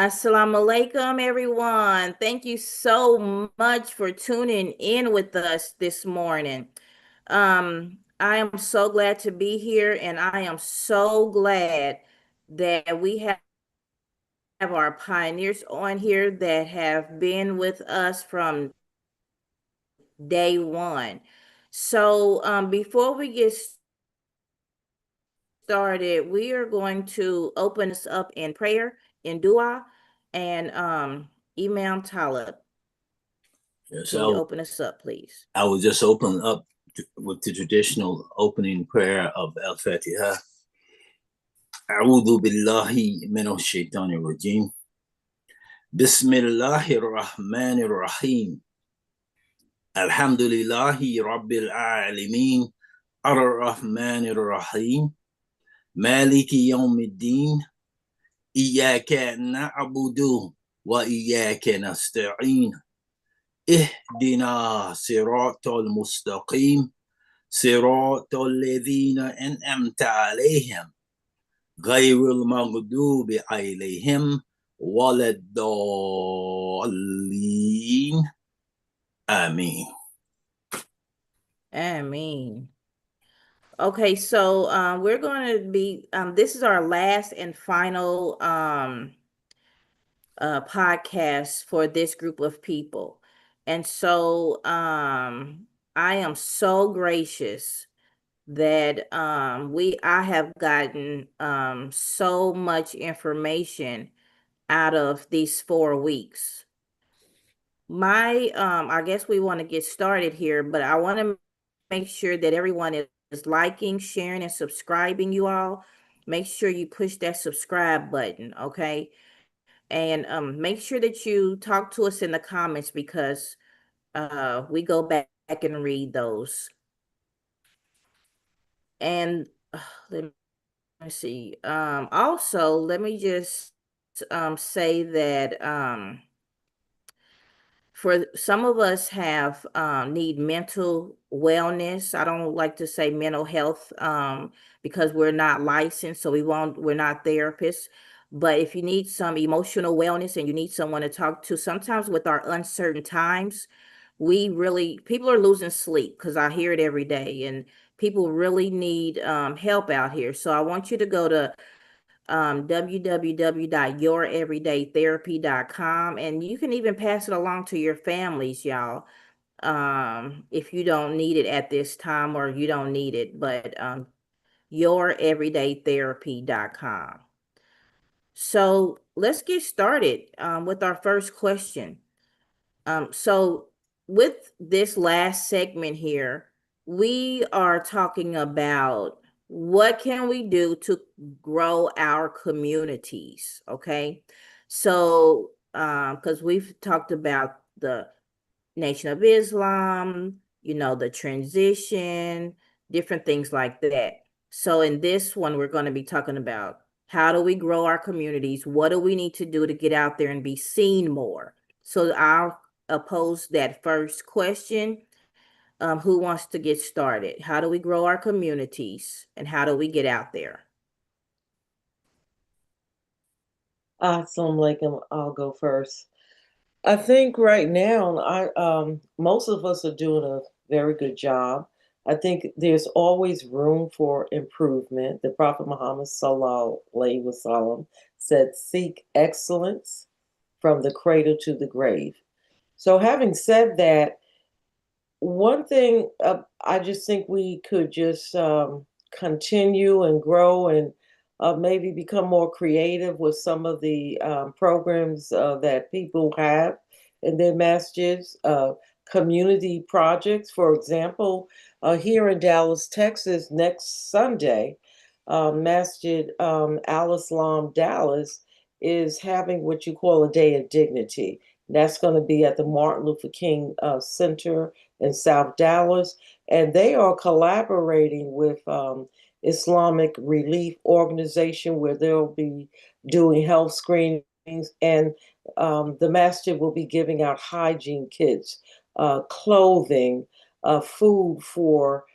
Assalamu alaikum, everyone. Thank you so much for tuning in with us this morning. I am so glad to be here, and I am so glad that we have our pioneers on here that have been with us from day one. So, before we get started, we are going to open this up in prayer, in dua, and Imam Talib. Yes, Can you open us up, please? I will just open up with the traditional opening prayer of Al-Fatiha. أعوذ بالله من الشيطان الرجيم. بسم الله الرحمن الرحيم. الحمد لله رب العالمين الرحمن الرحيم مالك يوم الدين إياك نعبد وإياك نستعين اهدنا صراط المستقيم صراط الذين أنعمت عليهم غير المغضوب عليهم ولا الضالين آمين. Ameen. Okay, so we're going to be this is our last and final podcast for this group of people. And so I am so gracious that I have gotten so much information out of these 4 weeks. I guess we want to get started here, but I want to make sure that everyone is liking, sharing, and subscribing. You all make sure you push that subscribe button, okay? And make sure that you talk to us in the comments because we go back and read those. And let me see. Also, let me just say that for some of us have need mental wellness. I don't like to say mental health because we're not licensed, so we're not therapists. But if you need some emotional wellness and you need someone to talk to, sometimes with our uncertain times, people are losing sleep because I hear it every day, and people really need help out here. So I want you to go to www.youreverydaytherapy.com, and you can even pass it along to your families, y'all, if you don't need it at this time or you don't need it, but youreverydaytherapy.com. So let's get started with our first question. So with this last segment here, we are talking about what can we do to grow our communities, okay? So, because we've talked about the Nation of Islam, the transition, different things like that. So in this one, we're going to be talking about how do we grow our communities? What do we need to do to get out there and be seen more? So I'll oppose that first question. Who wants to get started? How do we grow our communities and how do we get out there? Assalamu I'll go first. I think right now, most of us are doing a very good job. I think there's always room for improvement. The Prophet Muhammad Sallallahu Alaihi Wasallam said, "Seek excellence from the cradle to the grave." So, having said that, one thing I just think we could just continue and grow and maybe become more creative with some of the programs that people have in their masjids, community projects. For example, here in Dallas, Texas, next Sunday, Masjid Al Islam Dallas is having what you call a Day of Dignity. That's going to be at the Martin Luther King Center in South Dallas, and they are collaborating with Islamic Relief Organization, where they'll be doing health screenings, and the masjid will be giving out hygiene kits, clothing, food for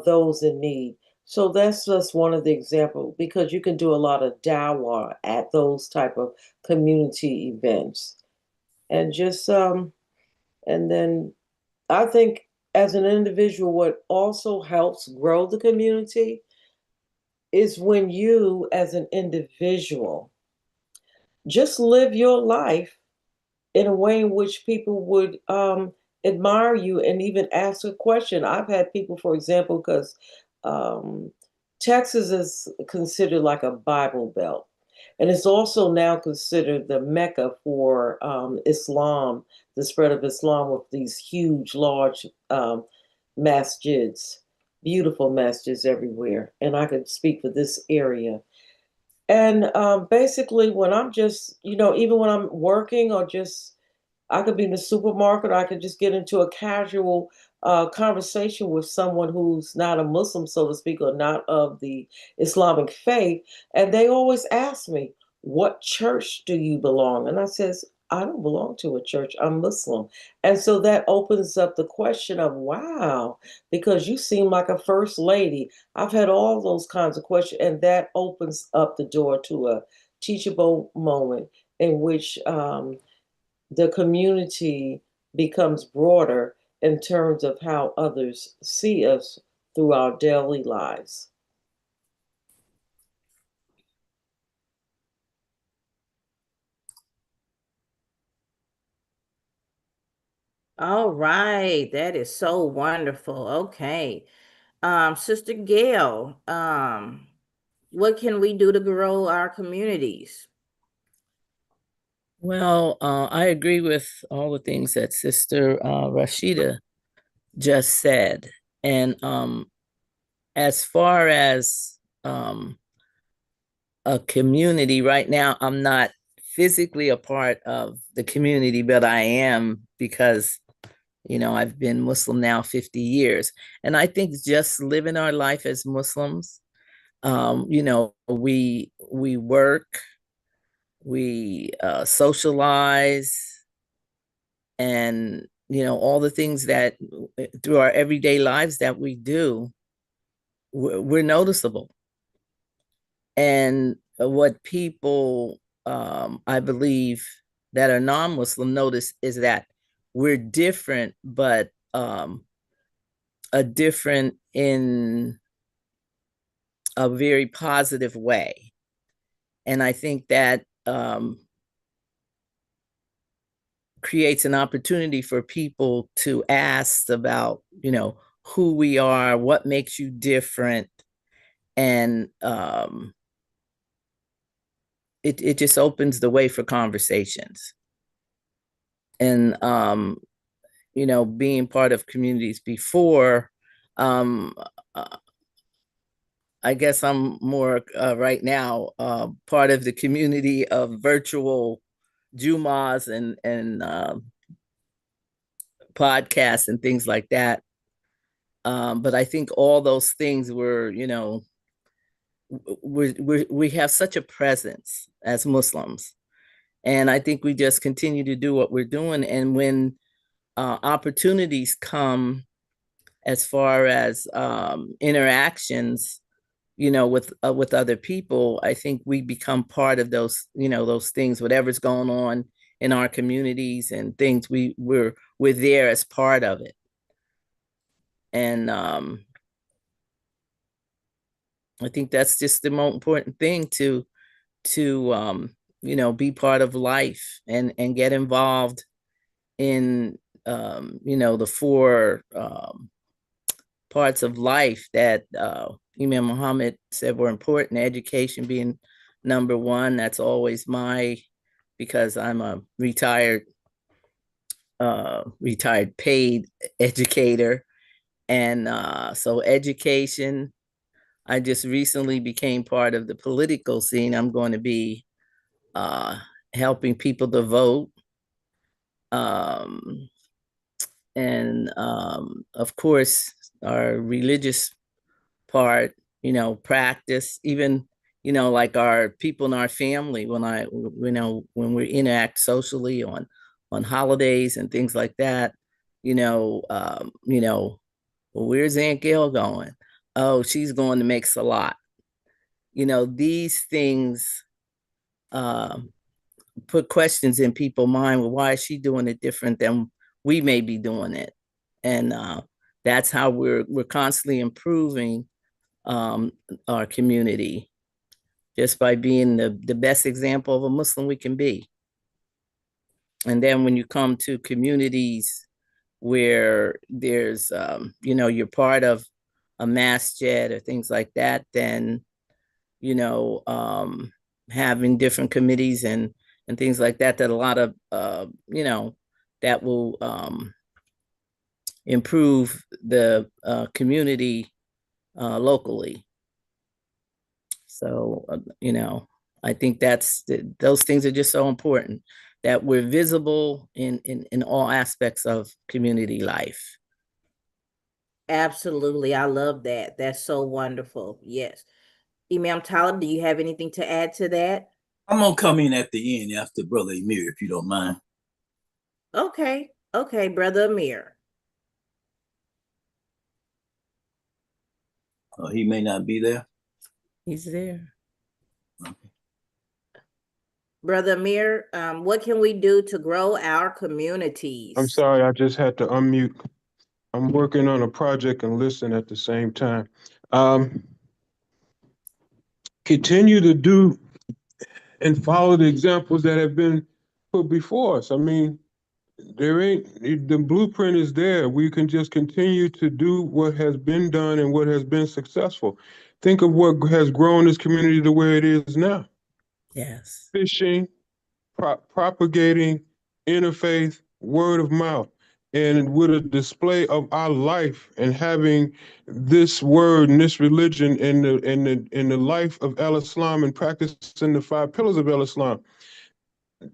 those in need. So that's just one of the examples because you can do a lot of dawah at those type of community events. And just and then I think as an individual, what also helps grow the community is when you as an individual just live your life in a way in which people would admire you and even ask a question. I've had people, for example, because um, Texas is considered like a Bible Belt. And it's also now considered the Mecca for Islam, the spread of Islam with these huge, large masjids, beautiful masjids everywhere. And I could speak for this area. And basically, when I'm just, even when I'm working or just I could be in the supermarket, or I could just get into a casual conversation with someone who's not a Muslim, so to speak, or not of the Islamic faith. And they always ask me, "What church do you belong?" And I says, "I don't belong to a church. I'm Muslim." And so that opens up the question of, wow, because you seem like a first lady. I've had all those kinds of questions, and that opens up the door to a teachable moment in which the community becomes broader in terms of how others see us through our daily lives. All right, that is so wonderful. Okay. Sister Gail, what can we do to grow our communities? Well, I agree with all the things that Sister Rashida just said. And as far as a community, right now, I'm not physically a part of the community, but I am because, I've been Muslim now 50 years. And I think just living our life as Muslims, we work, we socialize, and all the things that through our everyday lives that we do, we're noticeable. And what people, I believe, that are non-Muslim notice is that we're different, but a different in a very positive way. And I think that creates an opportunity for people to ask about, who we are, what makes you different. And it just opens the way for conversations. And, being part of communities before, um, I guess I'm more right now part of the community of virtual Jumas and podcasts and things like that. But I think all those things were, we have such a presence as Muslims. And I think we just continue to do what we're doing. And when opportunities come as far as interactions, with other people, I think we become part of those, those things, whatever's going on in our communities and things, we're there as part of it. And I think that's just the most important thing to be part of life and get involved in the four parts of life that Imam Muhammad said were important, education being number one. That's always because I'm a retired paid educator. And so education, I just recently became part of the political scene. I'm going to be helping people to vote. And of course, our religious part, practice, even, like our people in our family, when we interact socially on holidays and things like that, well, where's Aunt Gail going? oh, she's going to make Salat. You know, these things put questions in people's mind. Well, why is she doing it different than we may be doing it? And that's how we're constantly improving our community, just by being the best example of a Muslim we can be. And then when you come to communities where there's, you know, you're part of a masjid or things like that, then, you know, having different committees and things like that, that a lot of, you know, that will improve the community locally. So, you know, I think those things are just so important, that we're visible in all aspects of community life. Absolutely. I love that. That's so wonderful. Yes. Imam Talib, do you have anything to add to that? I'm gonna come in at the end after Brother Amir, if you don't mind. Okay. Okay, Brother Amir. He may not be there. He's there. Okay. Brother Amir, what can we do to grow our communities? I'm sorry, I just had to unmute. I'm working on a project and listen at the same time. Continue to do and follow the examples that have been put before us. I mean, the blueprint is there. We can just continue to do what has been done and what has been successful. Think of what has grown this community the way it is now. Yes. Fishing, propagating interfaith, word of mouth, and with a display of our life and having this word and this religion in the life of Islam and practicing the 5 pillars of Islam.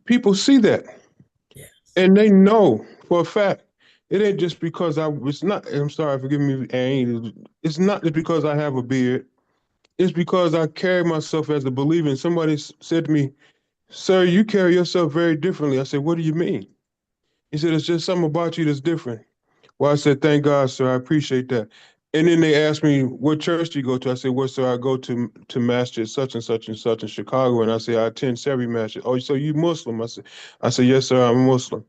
People see that. Yes. And they know for a fact. It ain't just because I'm sorry, forgive me, it's not just because I have a beard. It's because I carry myself as a believer. And somebody said to me, "Sir, you carry yourself very differently." I said, "What do you mean?" He said, "It's just something about you that's different." Well, I said, "Thank God, sir. I appreciate that." And then they asked me, "What church do you go to?" I said, "Well, sir, I go to masjid such and such and such in Chicago." And I say, "I attend every masjid." "Oh, so you Muslim?" I said, "Yes, sir, I'm a Muslim."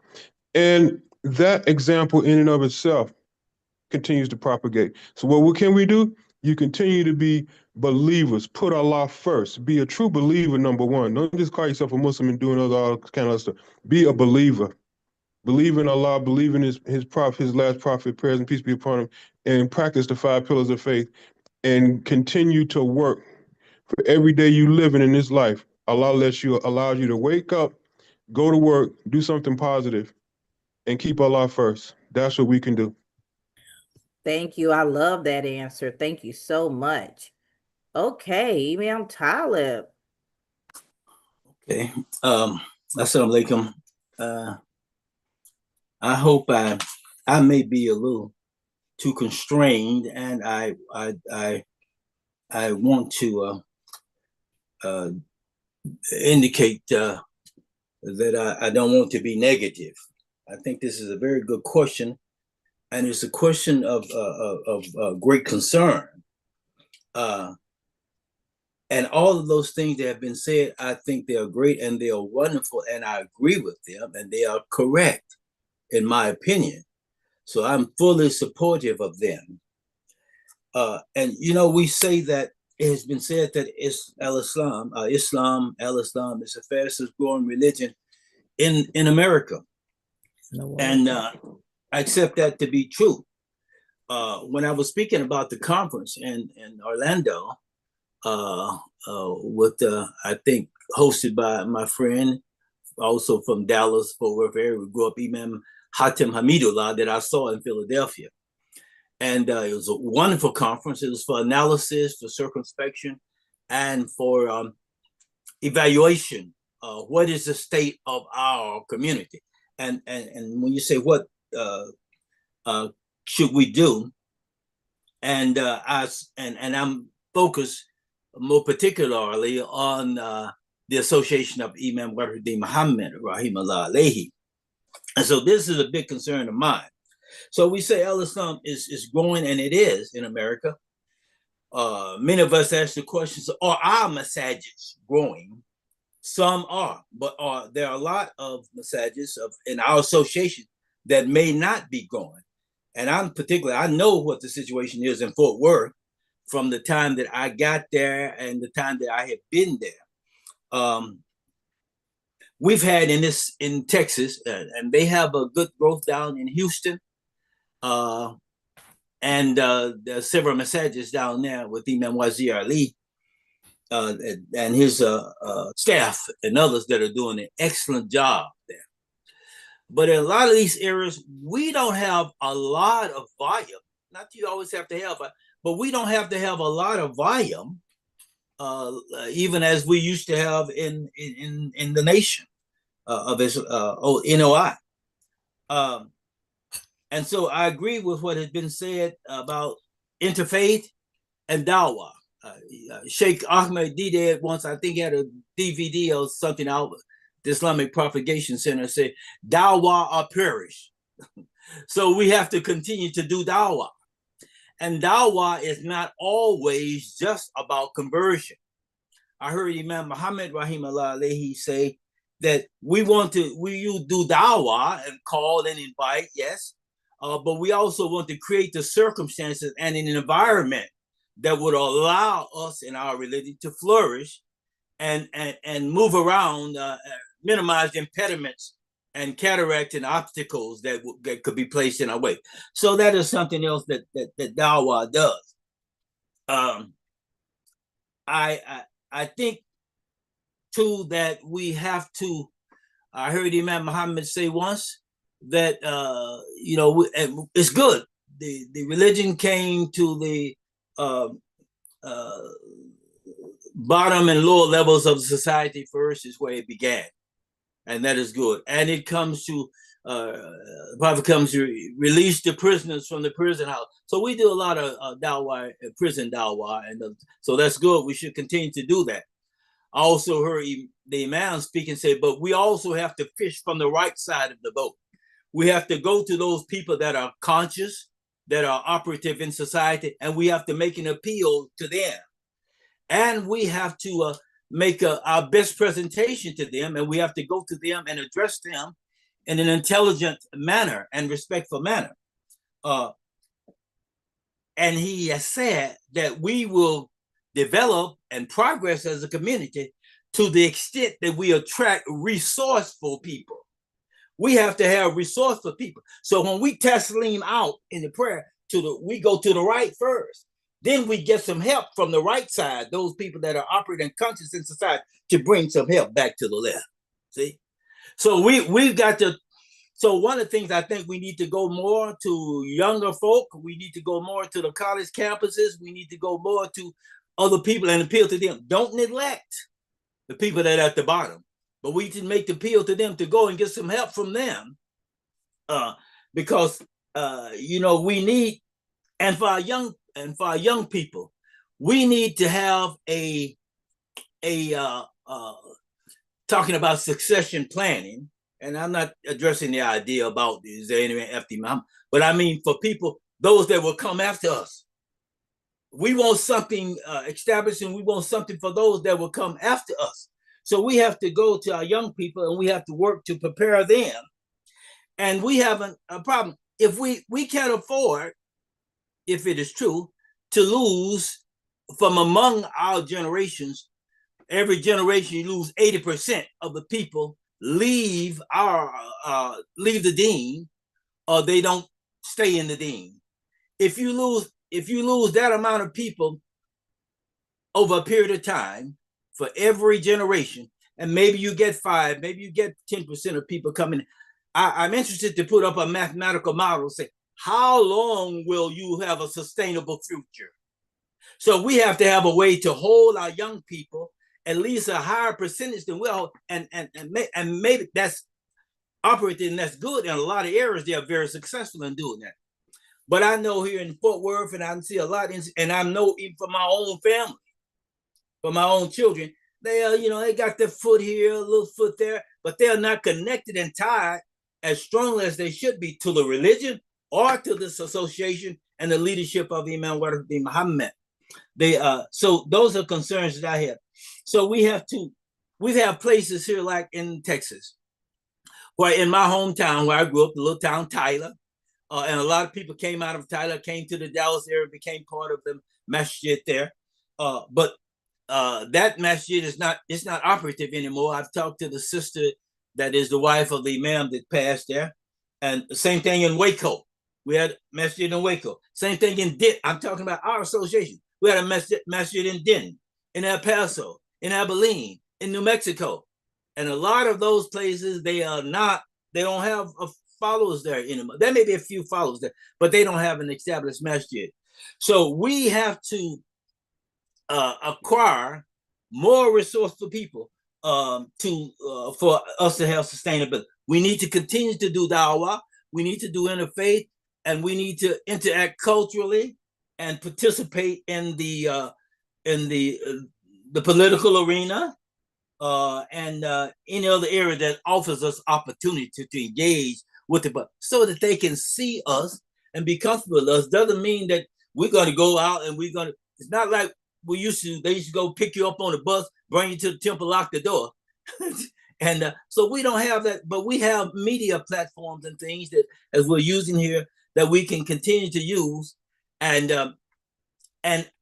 And that example in and of itself continues to propagate. So what can we do? You continue to be believers. Put Allah first. Be a true believer, number one. Don't just call yourself a Muslim and doing all kind of stuff. Be a believer. Believe in Allah, believe in his prophet, his last prophet, prayers and peace be upon him, and practice the 5 pillars of faith and continue to work for every day you living in this life. Allah allows you to wake up, go to work, do something positive, and keep Allah first. That's what we can do. Thank you. I love that answer. Thank you so much. Okay, Imam Talib. Okay. Assalamu alaikum. I hope I may be a little too constrained, and I want to indicate that I don't want to be negative. I think this is a very good question, and it's a question of great concern. And all of those things that have been said, I think they are great and they are wonderful, and I agree with them, and they are correct, in my opinion. So I'm fully supportive of them. And you know, we say that it has been said that Islam is the fastest growing religion in America, and I accept that to be true. When I was speaking about the conference in Orlando, with I think hosted by my friend, also from Dallas, Fort Worth area, we grew up, Imam Hatem Hamidullah, that I saw in Philadelphia. And it was a wonderful conference. It was for analysis, for circumspection, and for evaluation. What is the state of our community? And when you say what should we do, and I'm focused more particularly on the association of Imam Wahiduddin Muhammad, rahimahullah alayhi. And so this is a big concern of mine. So we say Islam is growing, and it is in America. Many of us ask the questions, are our masajids growing? Some are, but there are a lot of masajids in our association that may not be growing. And I know what the situation is in Fort Worth from the time that I got there and the time that I have been there. We've had in Texas, and they have a good growth down in Houston. And there are several masajids down there with Imam Wazir Ali and his staff and others that are doing an excellent job there. But in a lot of these areas, we don't have a lot of volume. Not that you always have to have, but we don't have to have a lot of volume, even as we used to have in the nation of NOI. And so I agree with what has been said about interfaith and dawah. Sheikh Ahmed Deedat once, I think, had a DVD or something out, the Islamic Propagation Center, said, dawah or perish. So we have to continue to do dawah. And dawah is not always just about conversion. I heard Imam Muhammad Rahimahullah alayhi say that we do dawah and call and invite, yes, but we also want to create the circumstances and an environment that would allow us in our religion to flourish and move around, minimize the impediments and cataract and obstacles that could be placed in our way. So that is something else that dawah does. I think too that we have to. I heard Imam Muhammad say once that it's good. The religion came to the bottom and lower levels of society first, is where it began, and that is good. And it comes to the Prophet comes to release the prisoners from the prison house. So we do a lot of dawah, prison dawah, and so that's good. We should continue to do that. I also heard the Imam speak and say, but we also have to fish from the right side of the boat. We have to go to those people that are conscious, that are operative in society, and we have to make an appeal to them. And we have to make our best presentation to them, and we have to go to them and address them in an intelligent manner and respectful manner. And he has said that we will develop and progress as a community to the extent that we attract resourceful people. We have to have resourceful people. So when we taslim out in the prayer, we go to the right first. Then we get some help from the right side, those people that are operating conscious in society, to bring some help back to the left. See? So we've got to. So one of the things I think we need to go more to younger folk. We need to go more to the college campuses. We need to go more to other people and appeal to them. Don't neglect the people that are at the bottom, but we can make the appeal to them to go and get some help from them, because we need, and for our young people, we need to have a talking about succession planning. And I'm not addressing the idea about is there anyone after Imam, but I mean for people, those that will come after us. We want something established, and we want something for those that will come after us. So we have to go to our young people, and we have to work to prepare them. And we have a problem. If we can't afford, if it is true, to lose from among our generations, every generation you lose 80% of the people leave the deen, or they don't stay in the deen. If you lose that amount of people over a period of time for every generation, and maybe you get 5, maybe you get 10% of people coming, I'm interested to put up a mathematical model, say, how long will you have a sustainable future? So we have to have a way to hold our young people at least a higher percentage than well, and maybe that's operating, that's good. In a lot of areas, they are very successful in doing that. But I know here in Fort Worth, and I see a lot, and I know even from my own family, from my own children, they are, they got their foot here, a little foot there, but they are not connected and tied as strongly as they should be to the religion or to this association and the leadership of Imam Muhammad. So those are concerns that I have. So we have places here like in Texas, where in my hometown where I grew up, the little town Tyler, and a lot of people came out of Tyler, came to the Dallas area, became part of the masjid there. But that masjid is not operative anymore. I've talked to the sister that is the wife of the imam that passed there, and the same thing in Waco. We had masjid in Waco. Same thing in Denton. I'm talking about our association. We had a masjid in Denton, in El Paso, in Abilene, in New Mexico, and a lot of those places they don't have followers there anymore. There may be a few followers there, but they don't have an established masjid. So we have to acquire more resourceful people for us to have sustainability. We need to continue to do dawah. We need to do interfaith, and we need to interact culturally and participate in the political arena and any other area that offers us opportunity to engage with it, but so that they can see us and be comfortable with us. Doesn't mean that we're going to go out and it's not like they used to go pick you up on the bus, bring you to the temple, lock the door. And so we don't have that, but we have media platforms and things that, as we're using here, that we can continue to use and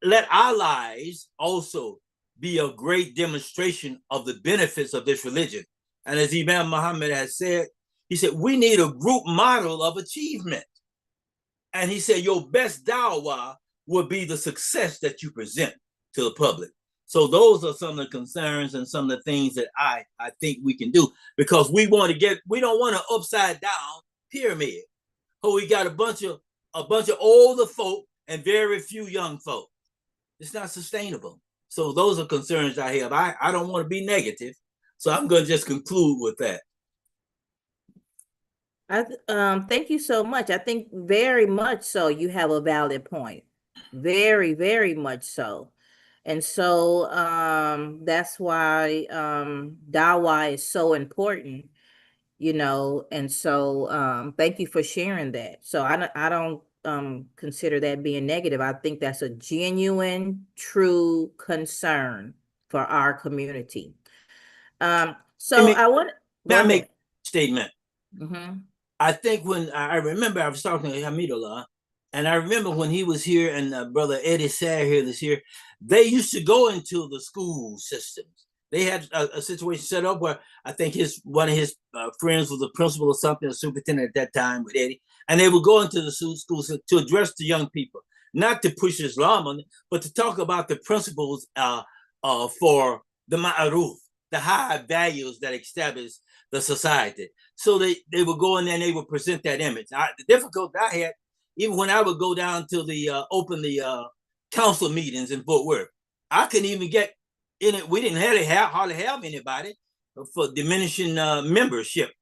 let our lives also be a great demonstration of the benefits of this religion. And as Imam Muhammad has said, he said, we need a group model of achievement. And he said, your best dawah will be the success that you present to the public. So those are some of the concerns and some of the things that I think we can do, because we don't want an upside down pyramid. We got a bunch of older folk and very few young folk. It's not sustainable. So those are concerns I have. I don't want to be negative, so I'm going to just conclude with that. Thank you so much. I think very much so you have a valid point. Very, very much so. And so that's why dawah is so important, and so thank you for sharing that. So I don't consider that being negative. I think that's a genuine, true concern for our community. So I want to make a statement. Mm-hmm. I think when I remember I was talking to Hamidullah, and I remember when he was here and Brother Eddie Sad here this year, they used to go into the school systems. They had a situation set up where I think one of his friends was a principal or something, a superintendent at that time with Eddie, and they would go into the schools to address the young people, not to push Islam on it, but to talk about the principles for the ma'aruf, the high values that establish the society. So they would go in there and they would present that image. The difficulty I had, even when I would go down to open the council meetings in Fort Worth, I couldn't even get in it. We didn't hardly have anybody for diminishing membership.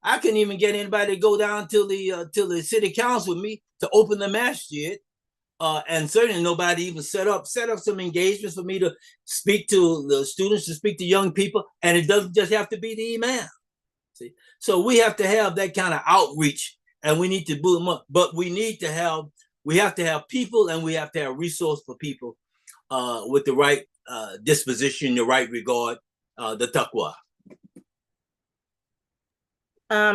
I couldn't even get anybody to go down to the city council with me to open the masjid. And certainly nobody even set up some engagements for me to speak to the students, to speak to young people. And it doesn't just have to be the imam. See? So we have to have that kind of outreach, and we need to build them up. But we have to have people, and we have to have resource for people with the right disposition, the right regard, the taqwa.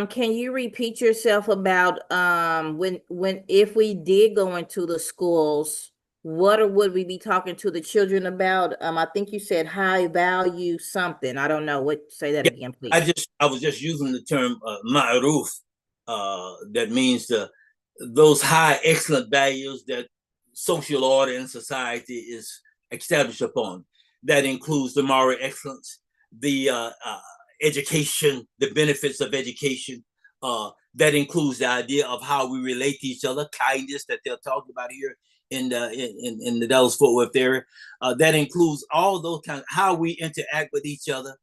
Can you repeat yourself about if we did go into the schools, what would we be talking to the children about? I think you said high value something. I don't know. Say that again, please. I was just using the term ma'aruf. That means those high excellent values that social order and society is established upon. That includes the moral excellence, the education, the benefits of education. That includes the idea of how we relate to each other, kindness that they're talking about here in the Dallas Fort Worth area. That includes all those kinds of how we interact with each other,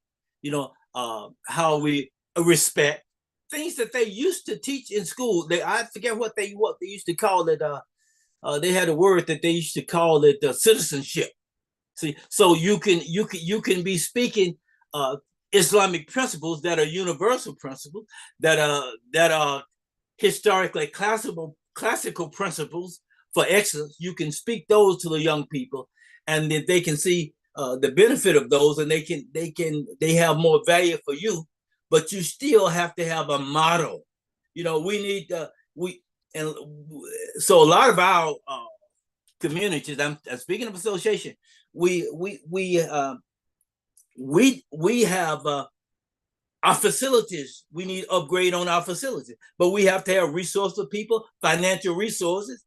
how we respect things that they used to teach in school. I forget what they used to call it. They had a word that they used to call it citizenship. See, so you can be speaking Islamic principles that are universal principles, that are historically classical principles for excellence, you can speak those to the young people, and that they can see the benefit of those, and they have more value for you. But you still have to have a model. We need we and so a lot of our communities. I'm speaking of association. We have our facilities. We need upgrade on our facilities, but we have to have resourceful people, financial resources,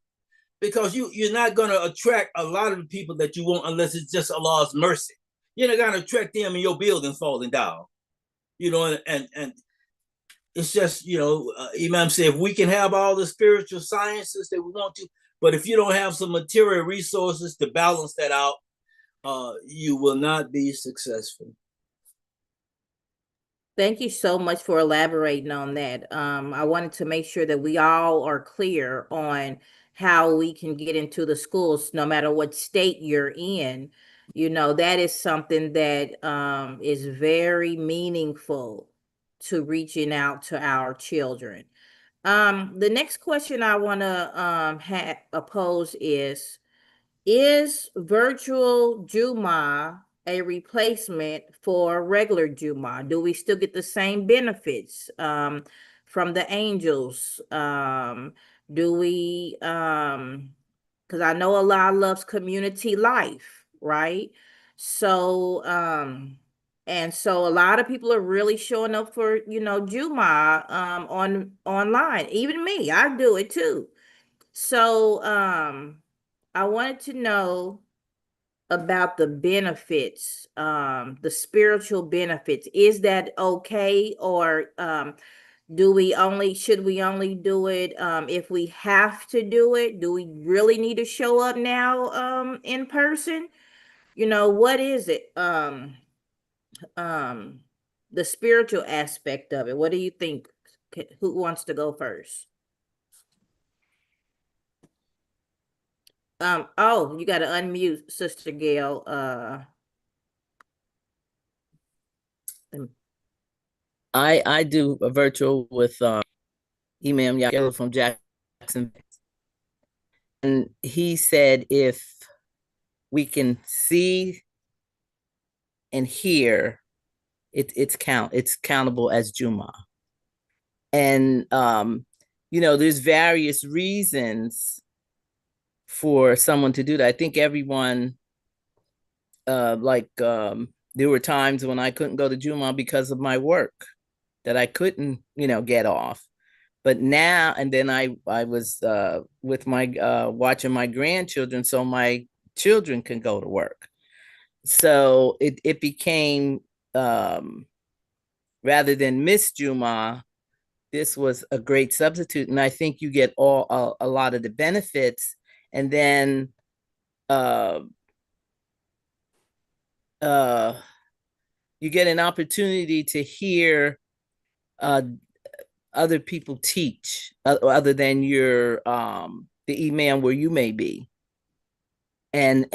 because you're not going to attract a lot of the people that you want unless it's just Allah's mercy. You're not going to attract them and your buildings falling down. And it's just, Imam said, if we can have all the spiritual sciences that we want to, but if you don't have some material resources to balance that out, you will not be successful. Thank you so much for elaborating on that. I wanted to make sure that we all are clear on how we can get into the schools, no matter what state you're in. That is something that is very meaningful to reaching out to our children. The next question I want to pose is virtual Juma a replacement for regular Juma? Do we still get the same benefits from the angels? Do we because I know Allah loves community life, right? So and so a lot of people are really showing up for, Juma online. Even me, I do it too. So I wanted to know about the benefits, the spiritual benefits. Is that okay? Or should we only do it if we have to do it? Do we really need to show up now in person? What is it? The spiritual aspect of it. What do you think? Who wants to go first? Oh, you got to unmute, Sister Gail. I do a virtual with Imam Yaqub from Jackson, and he said if we can see and hear, it's countable as Juma. And there's various reasons for someone to do that. I think everyone, there were times when I couldn't go to Juma because of my work, that I couldn't, get off. But now, and then I was with my watching my grandchildren, so my children can go to work. So it became, rather than miss Juma, this was a great substitute. And I think you get a lot of the benefits. And then you get an opportunity to hear other people teach, other than your the imam where you may be, and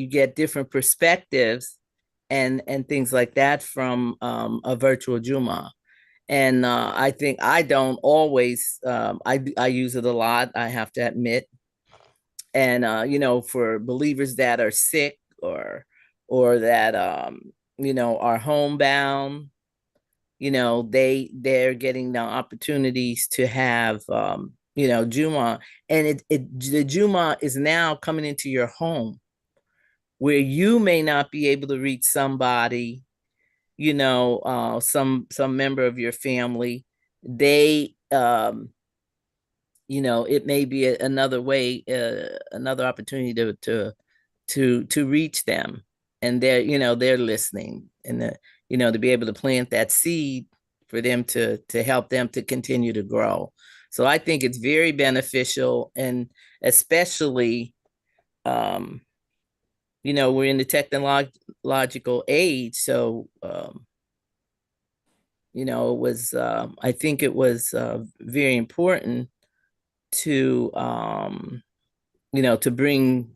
you get different perspectives and things like that from a virtual Juma. And I think I don't always, I use it a lot, I have to admit. And for believers that are sick or that are homebound, they're getting the opportunities to have Juma. And the Juma is now coming into your home, where you may not be able to reach somebody, some member of your family. They it may be another way, another opportunity to reach them, and they're listening, and to be able to plant that seed for them to help them to continue to grow. So I think it's very beneficial, and especially, we're in the technological age. So, it was, I think it was very important to, to bring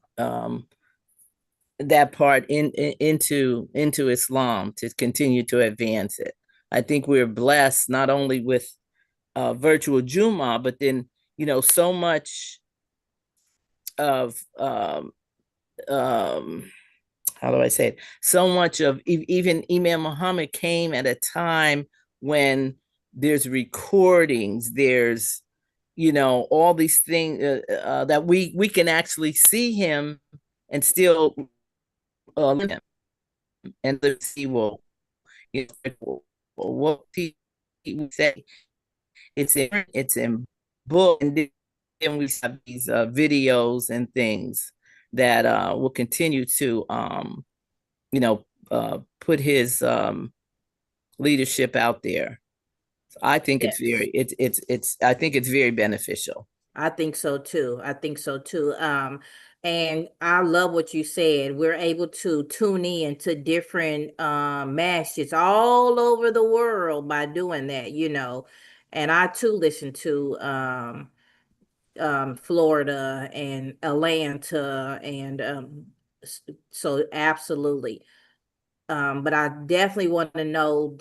that part into Islam, to continue to advance it. I think we're blessed not only with virtual Juma, but then so much of how do I say it? So much of even Imam Muhammad came at a time when there's recordings, there's all these things that we can actually see him and still him and see what he would say. It's in book, and then we have these videos and things that will continue to put his leadership out there. So I think Yes. I think it's very beneficial. I think so too. I think so too. And I love what you said. We're able to tune in to different masses all over the world by doing that, And I too listen to Florida and Atlanta and so absolutely. But I definitely want to know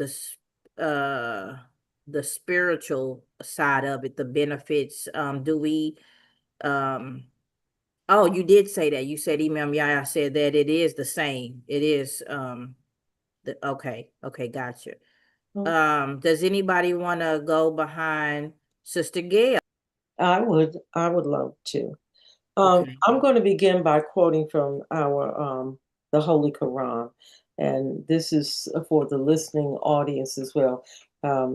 the spiritual side of it, the benefits. Do we um oh, you did say that. You said Imam Yahya said that it is the same. It is okay, gotcha. Oh, Does anybody want to go behind Sister Gail? I would love to. Okay. I'm going to begin by quoting from our the Holy Quran, and this is for the listening audience as well.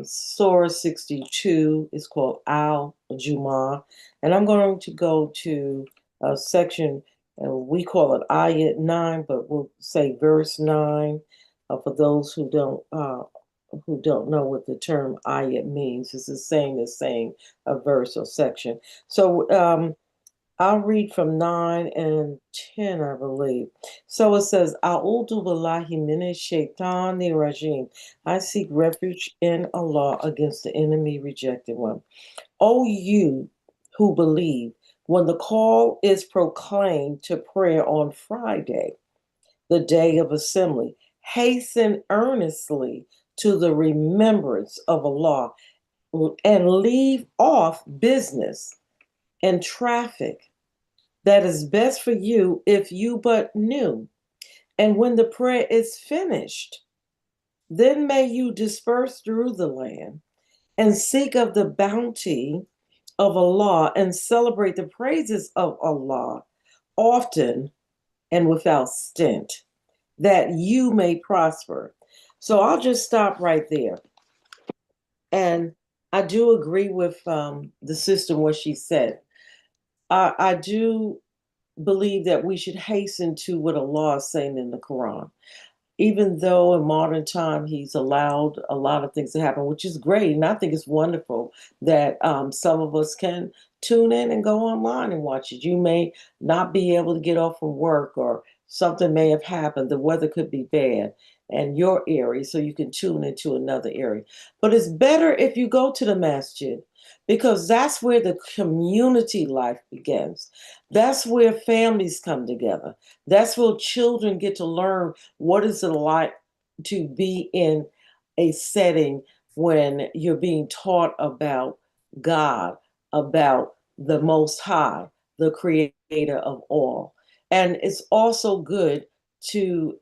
Surah 62 is called Al Jum'ah, and I'm going to go to a section, we call it Ayat 9, but we'll say verse 9 for those who don't know what the term ayat means. It's the same as saying a verse or section. So I'll read from 9 and 10, I believe. So it says, A'udhu billahi minash shaitani rajim. I seek refuge in Allah against the enemy rejected one. O you who believe, when the call is proclaimed to prayer on Friday, the day of assembly, hasten earnestly to the remembrance of Allah and leave off business and traffic that is best for you if you but knew. And when the prayer is finished, then may you disperse through the land and seek of the bounty of Allah and celebrate the praises of Allah often and without stint, that you may prosper. So I'll just stop right there. And I do agree with the sister, what she said. I do believe that we should hasten to what Allah is saying in the Quran. Even though in modern time He's allowed a lot of things to happen, which is great. And I think it's wonderful that some of us can tune in and go online and watch it. You may not be able to get off from work, or something may have happened. The weather could be bad in your area, so you can tune into another area. But it's better if you go to the masjid, because that's where the community life begins. That's where families come together. That's where children get to learn what is it like to be in a setting when you're being taught about God, about the Most High, the creator of all. And it's also good to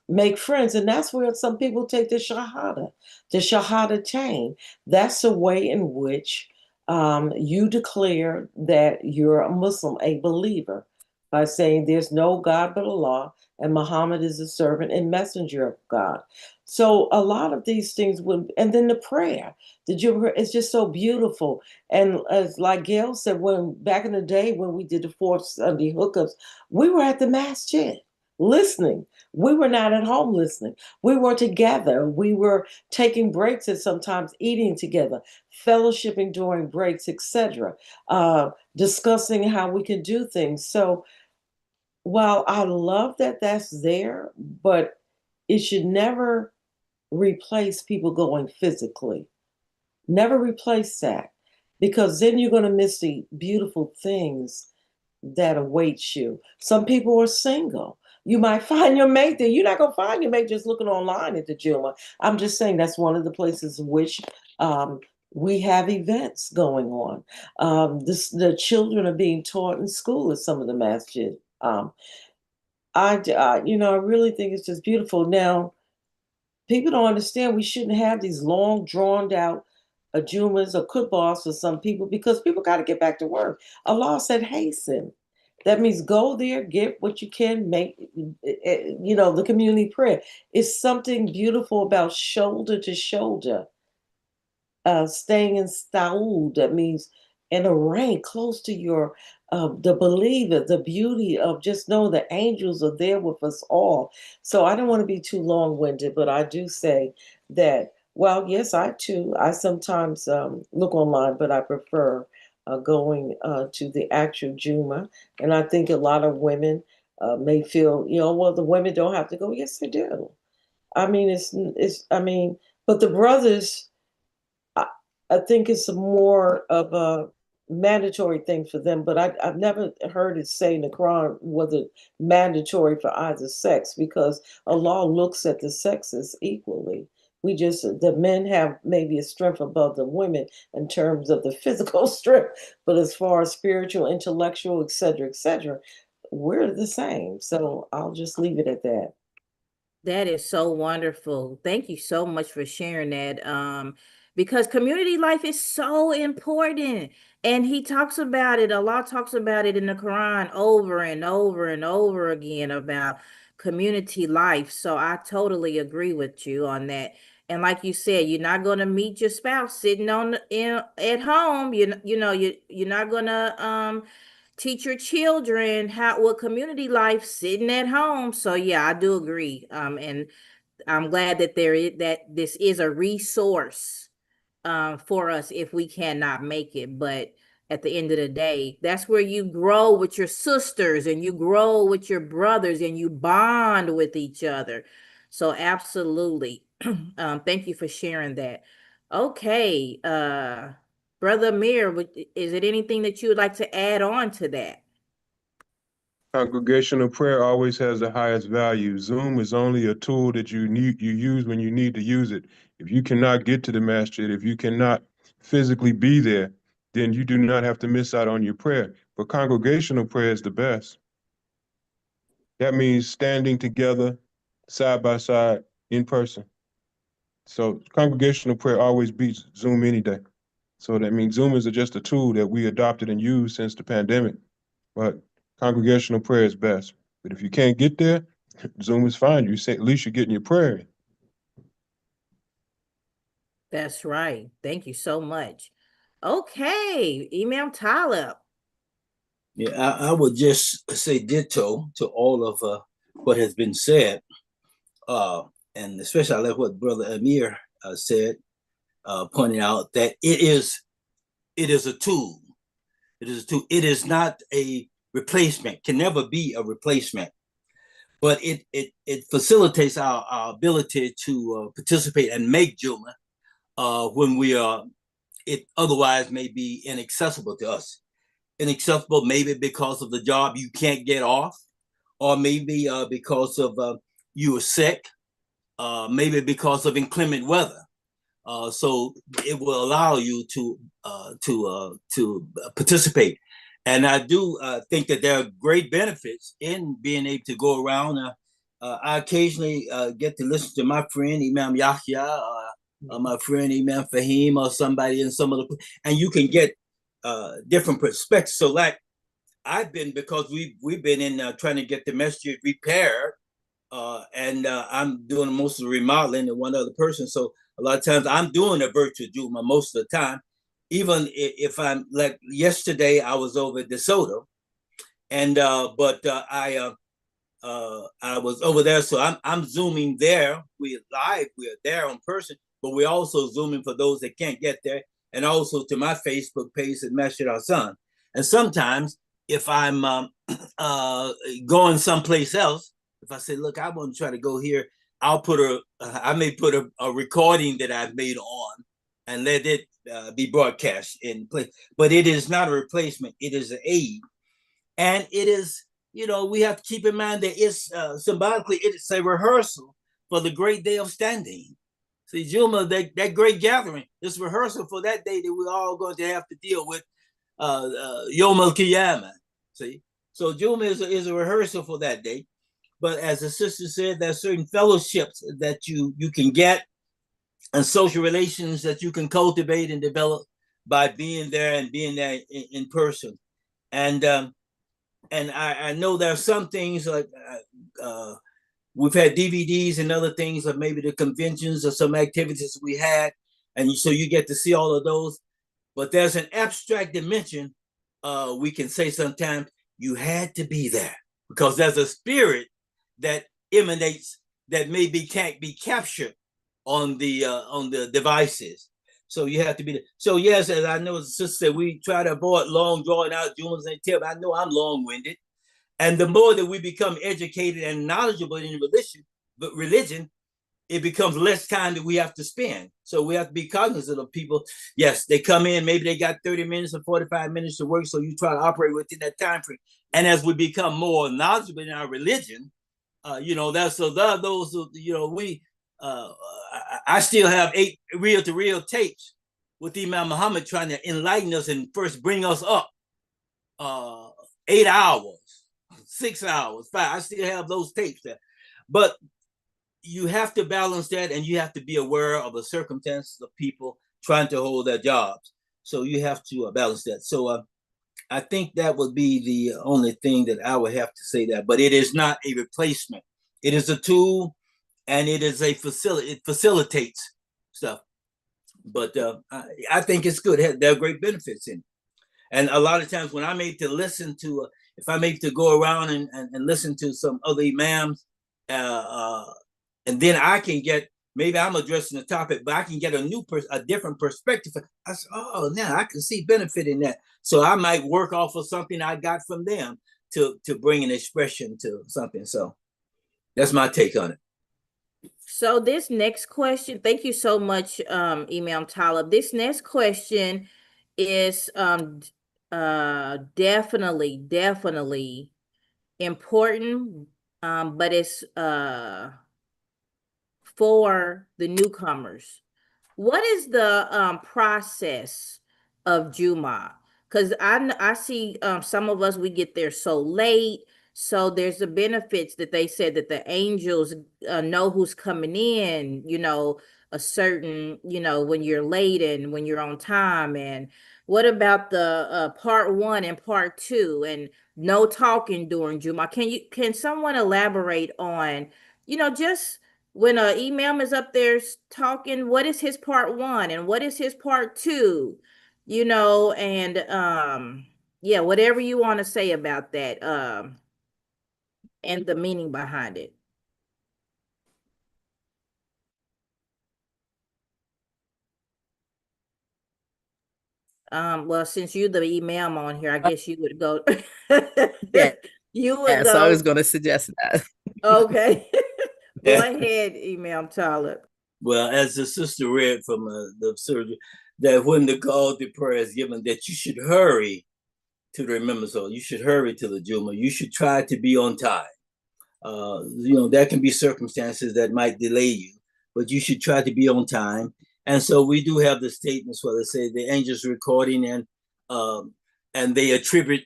make friends. And that's where some people take the Shahada chain. That's a way in which you declare that you're a Muslim, a believer, by saying there's no God but Allah, and Muhammad is a servant and messenger of God. So a lot of these things would, and then the prayer, it's just so beautiful. And as like Gail said, when back in the day when we did the fourth Sunday hookups, we were at the masjid listening. We were not at home listening. We were together. We were taking breaks and sometimes eating together, fellowshipping during breaks, etc., discussing how we can do things. So while I love that that's there, but it should never replace people going physically. Never replace that, because then you're going to miss the beautiful things that await you. Some people are single. You might find your mate there. You're not going to find your mate just looking online at the Juma. I'm just saying that's one of the places in which We have events going on. The children are being taught in school at some of the masjid. I really think it's just beautiful. Now, people don't understand we shouldn't have these long, drawn out Jumas or kutbahs for some people because people got to get back to work. Allah said, hasten. That means go there, get what you can, make, the community prayer. It's something beautiful about shoulder to shoulder, staying in Staud. That means in a rank close to your the believer, the beauty of just knowing the angels are there with us all. So I don't want to be too long-winded, but I do say that, well, yes, I sometimes look online, but I prefer going to the actual Juma. And I think a lot of women may feel, well, the women don't have to go. Yes, they do. I mean, but the brothers, I, I think it's more of a mandatory thing for them, but I've never heard it say in the Quran whether mandatory for either sex because Allah looks at the sexes equally. The men have maybe a strength above the women in terms of the physical strength, but as far as spiritual, intellectual, et cetera, we're the same. So I'll just leave it at that. That is so wonderful. Thank you so much for sharing that. Because community life is so important. And he talks about it, Allah talks about it in the Quran over and over and over again about community life. So I totally agree with you on that. And like you said, you're not going to meet your spouse sitting at home. You're not going to teach your children what community life sitting at home. So yeah, I do agree. And I'm glad that that this is a resource for us if we cannot make it. But at the end of the day, that's where you grow with your sisters and you grow with your brothers and you bond with each other. So absolutely. Thank you for sharing that. Okay, Brother Amir, is it anything that you would like to add on to that? Congregational prayer always has the highest value. Zoom is only a tool that you use when you need to use it. If you cannot get to the masjid, if you cannot physically be there, then you do not have to miss out on your prayer. But congregational prayer is the best. That means standing together, side by side, in person. So congregational prayer always beats Zoom any day. So that means Zoom is just a tool that we adopted and used since the pandemic. But congregational prayer is best. But if you can't get there, Zoom is fine. You say at least you're getting your prayer in. That's right. Thank you so much. Okay, Imam Talib. Yeah, I would just say ditto to all of what has been said, and especially I like what Brother Amir said, pointing out that it is a tool. It is a tool. It is not a replacement. Can never be a replacement. But it facilitates our ability to participate and make Juma when we are it otherwise may be inaccessible to us. Inaccessible maybe because of the job you can't get off, or maybe because of you are sick, maybe because of inclement weather. So it will allow you to participate. And I do think that there are great benefits in being able to go around. I occasionally get to listen to my friend Imam Yahya, my friend Imam Fahim, or somebody in some of the, and you can get different perspectives. So, like I've been, because we've been in trying to get the masjid repaired, and I'm doing most of the remodeling and one other person. So a lot of times I'm doing a virtual Juma most of the time. Even if I'm like yesterday, I was over at DeSoto, and but I was over there, so I'm zooming there. We're live, we're there in person, but we're also zooming for those that can't get there, and also to my Facebook page at Masjid Al Sun. And sometimes if I'm going someplace else, if I say, look, I want to try to go here, I may put a recording that I've made on and let it be broadcast in place. But it is not a replacement. It is an aid. And it is, we have to keep in mind that it's symbolically, it's a rehearsal for the great day of standing. See, Juma, that great gathering, this rehearsal for that day that we're all going to have to deal with, Yom Kiyama. See, so Juma is a rehearsal for that day. But as the sister said, there's certain fellowships that you can get and social relations that you can cultivate and develop by being there and being there in person. And I know there are some things like we've had DVDs and other things of maybe the conventions or some activities we had, and so you get to see all of those. But there's an abstract dimension. We can say sometimes you had to be there because there's a spirit that emanates that maybe can't be captured on the devices. So you have to be there. So yes, as I know the sister said, we try to avoid long drawing out Jumas and tip. I know I'm long-winded. And the more that we become educated and knowledgeable in religion, it becomes less time that we have to spend. So we have to be cognizant of people. Yes, they come in, maybe they got 30 minutes or 45 minutes to work. So you try to operate within that time frame. And as we become more knowledgeable in our religion, that's so there are those who, I still have 8 reel-to-reel tapes with Imam Muhammad trying to enlighten us and first bring us up 8 hours, 6 hours, 5. I still have those tapes there. But you have to balance that, and you have to be aware of the circumstances of people trying to hold their jobs. So you have to balance that. So I think that would be the only thing that I would have to say there. But it is not a replacement. It is a tool, and it is a facility. It facilitates stuff. But I think it's good. There are great benefits in it. And a lot of times when I'm able to listen to, if I'm able to go around and listen to some other imams, and then I can get, maybe I'm addressing the topic, but I can get a different perspective. I say, oh, now I can see benefit in that. So I might work off of something I got from them to bring an expression to something. So that's my take on it. So this next question, thank you so much, Imam Talib. This next question is definitely important, but it's for the newcomers. What is the process of Juma? Because I see some of us, we get there so late. So there's the benefits that they said that the angels know who's coming in, a certain, when you're late and when you're on time. And what about the part 1 and part 2 and no talking during Juma? Can someone elaborate on, just when an imam is up there talking, what is his part 1 and what is his part 2? And yeah, whatever you want to say about that, and the meaning behind it. Well, since you're the imam on here, I guess you would go. Yeah. You would So I go. was going to suggest that. Okay. Go ahead, Imam Talib. Well, as the sister read from the surgery, that when the call to prayer is given, that you should hurry to the remembrance. So you should hurry to the Juma. You should try to be on time. There can be circumstances that might delay you, but you should try to be on time. And so we do have the statements where they say the angels recording and they attribute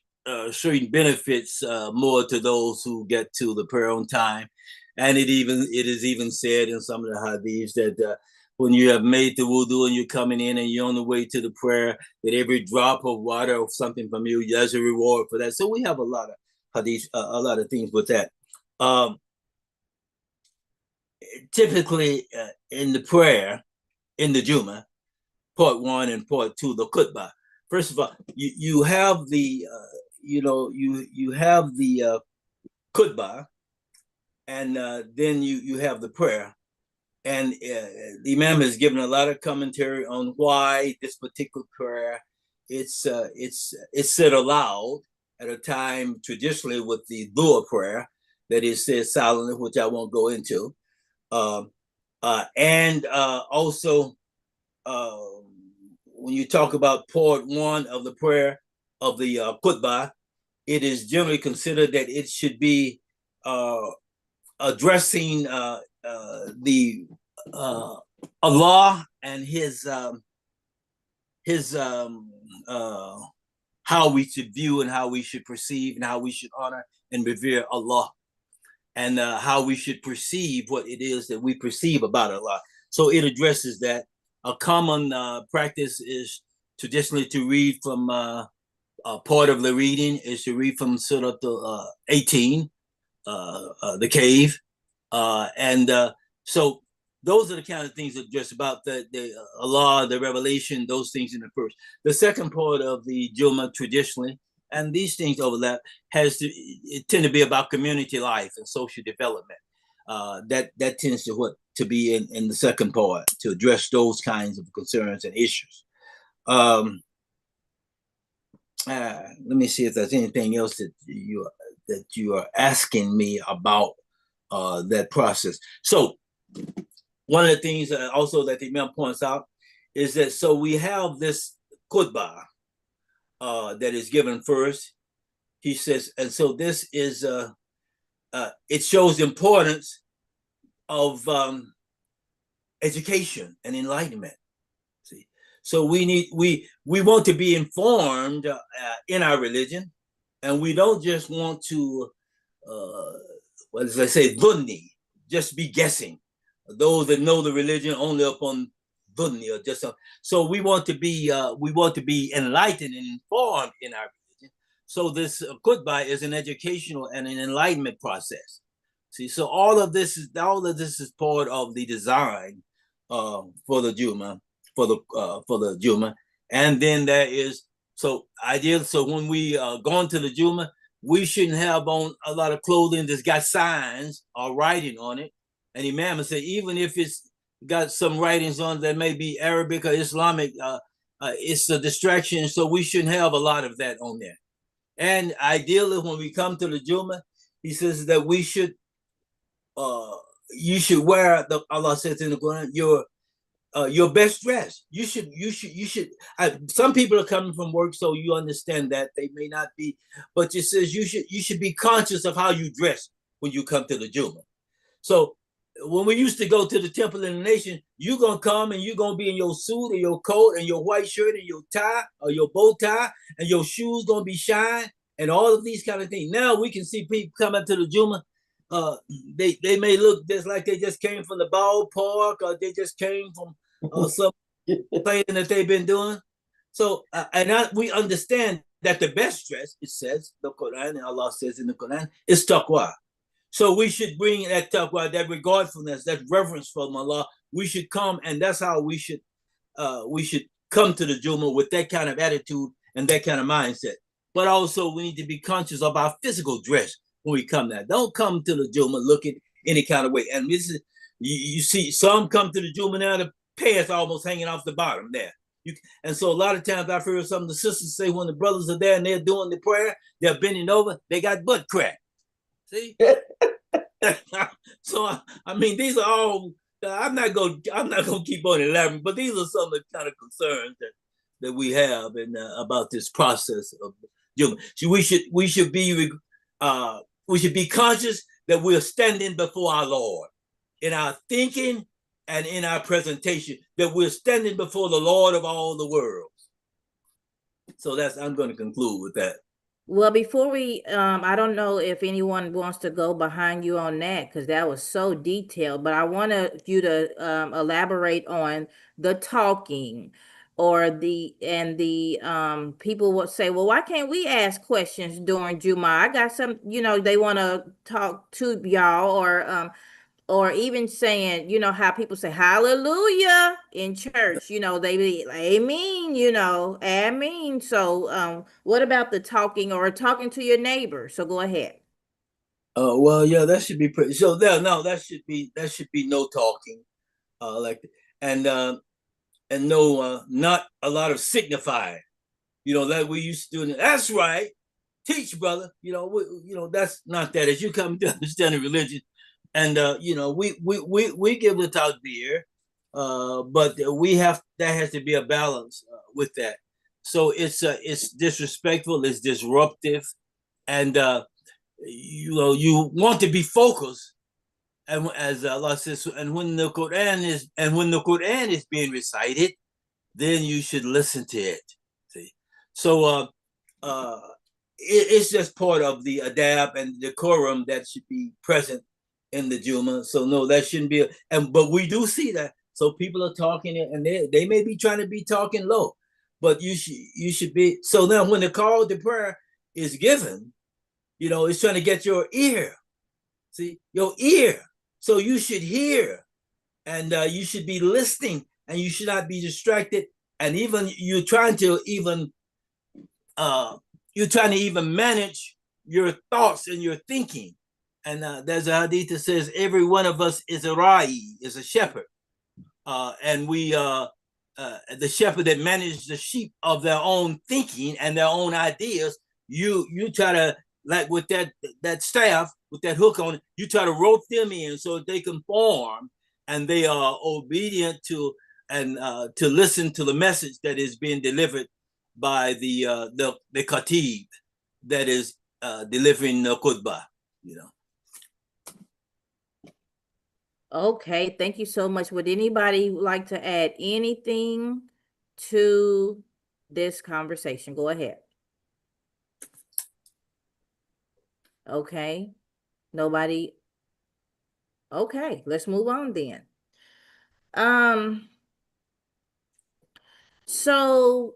certain benefits more to those who get to the prayer on time. And it is even said in some of the hadiths that when you have made the wudu and you're coming in and you're on the way to the prayer, that every drop of water or something from you, there's a reward for that. So we have a lot of hadiths, a lot of things with that. Typically in the prayer, in the Juma, part 1 and part 2, the khutbah. First of all, you have the you have the khutbah, and then you have the prayer, and the Imam has given a lot of commentary on why this particular prayer it's said aloud at a time traditionally with the dua prayer that is said silently, which I won't go into, and also when you talk about part 1 of the prayer of the khutbah, it is generally considered that it should be addressing the Allah and his how we should view and how we should perceive and how we should honor and revere Allah, and how we should perceive what it is that we perceive about Allah. So it addresses that. A common practice is traditionally to read from part of the reading is to read from Surah 18, the cave, and so those are the kind of things that just about the Allah, the revelation, those things in the first. The second part of the Jummah traditionally, and these things overlap, it tend to be about community life and social development. That tends to be in the second part, to address those kinds of concerns and issues. Let me see if there's anything else that you are asking me about that process. So one of the things also that the Imam points out is that so we have this khutbah that is given first. He says, and so this is it shows the importance of education and enlightenment. See, so we want to be informed in our religion, and we don't just want to what does I say, dhunni, just be guessing. Those that know the religion only upon dhunni or just so we want to be enlightened and informed in our religion. So this khutbah is an educational and an enlightenment process. See, so all of this is part of the design for the Jummah, for the Jummah, and then there is so ideal. So when we go into the Jummah, we shouldn't have on a lot of clothing that's got signs or writing on it. And Imam would say, even if it's got some writings on that may be Arabic or Islamic, it's a distraction. So we shouldn't have a lot of that on there. And ideally, when we come to the Jummah, he says that we should, you should wear, Allah says in the Quran, your best dress. You should. Some people are coming from work, so you understand that they may not be, but it says you should be conscious of how you dress when you come to the Jummah. So when we used to go to the Temple in the Nation, you're gonna come and you're gonna be in your suit or your coat and your white shirt and your tie or your bow tie, and your shoes gonna be shine and all of these kind of things. Now we can see people coming to the Jummah. They may look just like they just came from the ballpark, or they just came from some thing that they've been doing. So we understand that the best dress, it says the Quran, and Allah says in the Quran, is taqwa. So we should bring that taqwa, that regardfulness, that reverence from Allah. We should come, and that's how we should come to the Jummah with that kind of attitude and that kind of mindset. But also we need to be conscious of our physical dress when we come there. Don't come to the Jummah looking any kind of way. And this is, you see some come to the Jummah now, the pants almost hanging off the bottom there. And so a lot of times I've heard some of the sisters say when the brothers are there and they're doing the prayer, they're bending over, they got butt crack. See? So I mean, these are all. I'm not gonna keep on elaborating, but these are some of the kind of concerns that we have and about this process of Jummah. So we should be conscious that we're standing before our Lord in our thinking and in our presentation. That we're standing before the Lord of all the worlds. So I'm going to conclude with that. Well, before we, I don't know if anyone wants to go behind you on that, because that was so detailed, but I want you to elaborate on the talking or people will say, well, why can't we ask questions during Jummah? I got some, they want to talk to y'all, or even saying, how people say hallelujah in church, they be like, amen, amen. So what about the talking or talking to your neighbor? So go ahead. Well, yeah, that should be pretty. So that should be no talking, and no, not a lot of signifying, that we used to do. That's right, teach, brother. That's not that. As you come to understand the religion, and we give the takbir, but that has to be a balance with that. So it's disrespectful, it's disruptive, and you want to be focused And as Allah says, and when the Quran is being recited, then you should listen to it. See, so it's just part of the adab and decorum that should be present in the Juma. So no, that shouldn't be. But we do see that. So people are talking, and they may be trying to be talking low, but you should be. So now when the call to prayer is given, it's trying to get your ear. See, your ear. So you should hear, and you should be listening, and you should not be distracted. And even you're trying to even manage your thoughts and your thinking. And there's a hadith that says every one of us is a ra'i, is a shepherd, and we the shepherd that manages the sheep of their own thinking and their own ideas. You try to, like with that staff with that hook on it, you try to rope them in so they conform and they are obedient to and to listen to the message that is being delivered by the khatib that is delivering the khutbah. Okay, thank you so much. Would anybody like to add anything to this conversation? Go ahead. Okay, nobody. Okay, let's move on then. So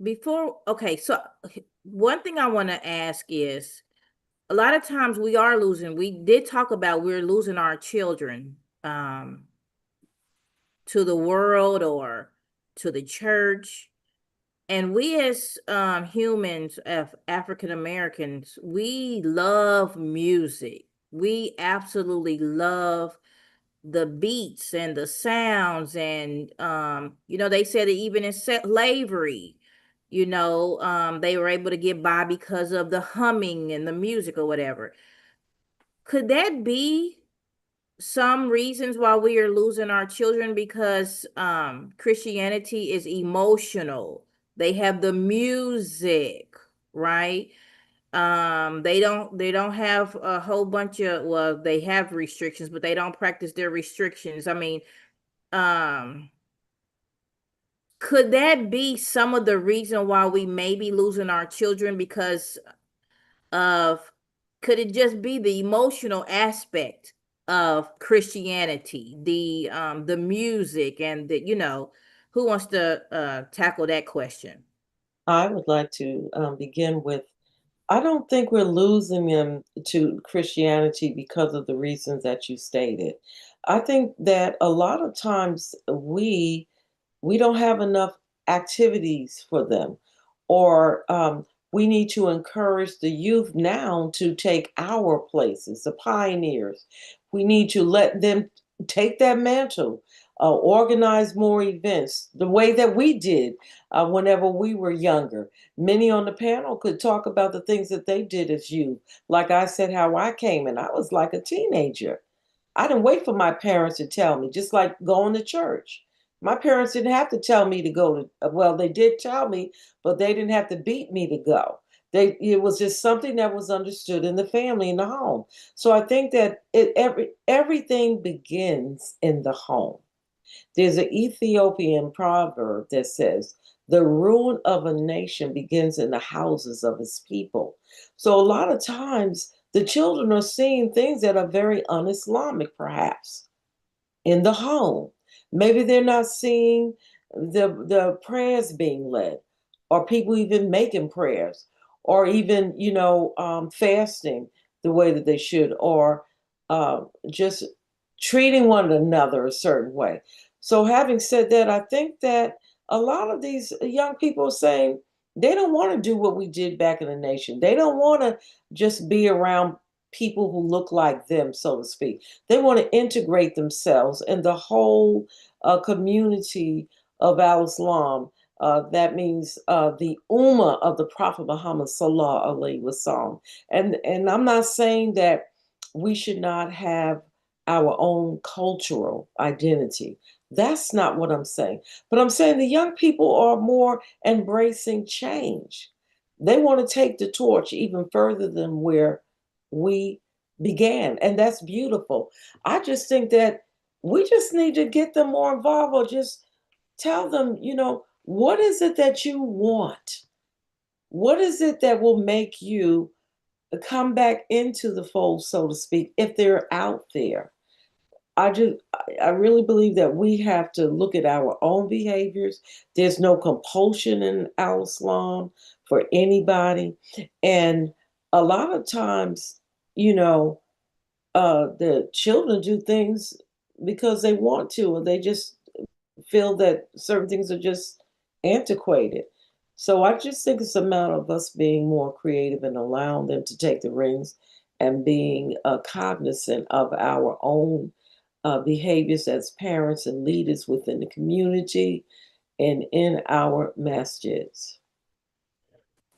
so one thing I want to ask is, a lot of times we did talk about we're losing our children to the world or to the church. And we as humans, African Americans, we love music. We absolutely love the beats and the sounds. And, they said that even in slavery, they were able to get by because of the humming and the music or whatever. Could that be some reasons why we are losing our children? Because Christianity is emotional. They have the music, right? They don't have a whole bunch of, well, they have restrictions, but they don't practice their restrictions. I mean, could that be some of the reason why we may be losing our children? Because could it just be the emotional aspect of Christianity, the music, and who wants to tackle that question? I would like to begin with, I don't think we're losing them to Christianity because of the reasons that you stated. I think that a lot of times we don't have enough activities for them, or we need to encourage the youth now to take our places, the pioneers. We need to let them take that mantle, organize more events the way that we did whenever we were younger. Many on the panel could talk about the things that they did as youth. Like I said, how I came in, I was like a teenager. I didn't wait for my parents to tell me, just like going to church. My parents didn't have to tell me to go to, well, they did tell me, but they didn't have to beat me to go. It was just something that was understood in the family, in the home. So I think that everything begins in the home. There's an Ethiopian proverb that says, the ruin of a nation begins in the houses of its people. So a lot of times the children are seeing things that are very un-Islamic, perhaps, in the home. Maybe they're not seeing the prayers being led, or people even making prayers, or even, fasting the way that they should, or just treating one another a certain way. So having said that, I think that a lot of these young people are saying they don't want to do what we did back in the nation. They don't want to just be around people who look like them, so to speak. They want to integrate themselves in the whole community of Al-Islam. That means the Ummah of the Prophet Muhammad Sallallahu Alaihi Wasallam. And I'm not saying that we should not have our own cultural identity. That's not what I'm saying. But I'm saying the young people are more embracing change. They want to take the torch even further than where we began, and that's beautiful. I just think that we just need to get them more involved, or just tell them, what is it that you want? What is it that will make you come back into the fold, so to speak, if they're out there? I really believe that we have to look at our own behaviors. There's no compulsion in Al Islam for anybody. And a lot of times, you know, the children do things because they want to, or they just feel that certain things are just antiquated. So I just think it's a matter of us being more creative and allowing them to take the reins, and being cognizant of our own behaviors as parents and leaders within the community and in our masjids.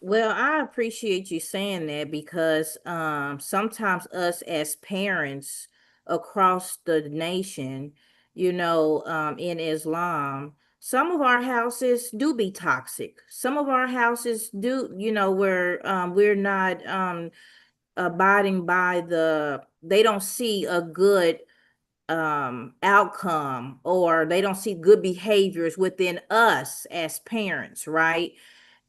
Well, I appreciate you saying that, because sometimes us as parents across the nation, in Islam, some of our houses do be toxic. Some of our houses do, where we're not abiding by they don't see a good outcome, or they don't see good behaviors within us as parents, right?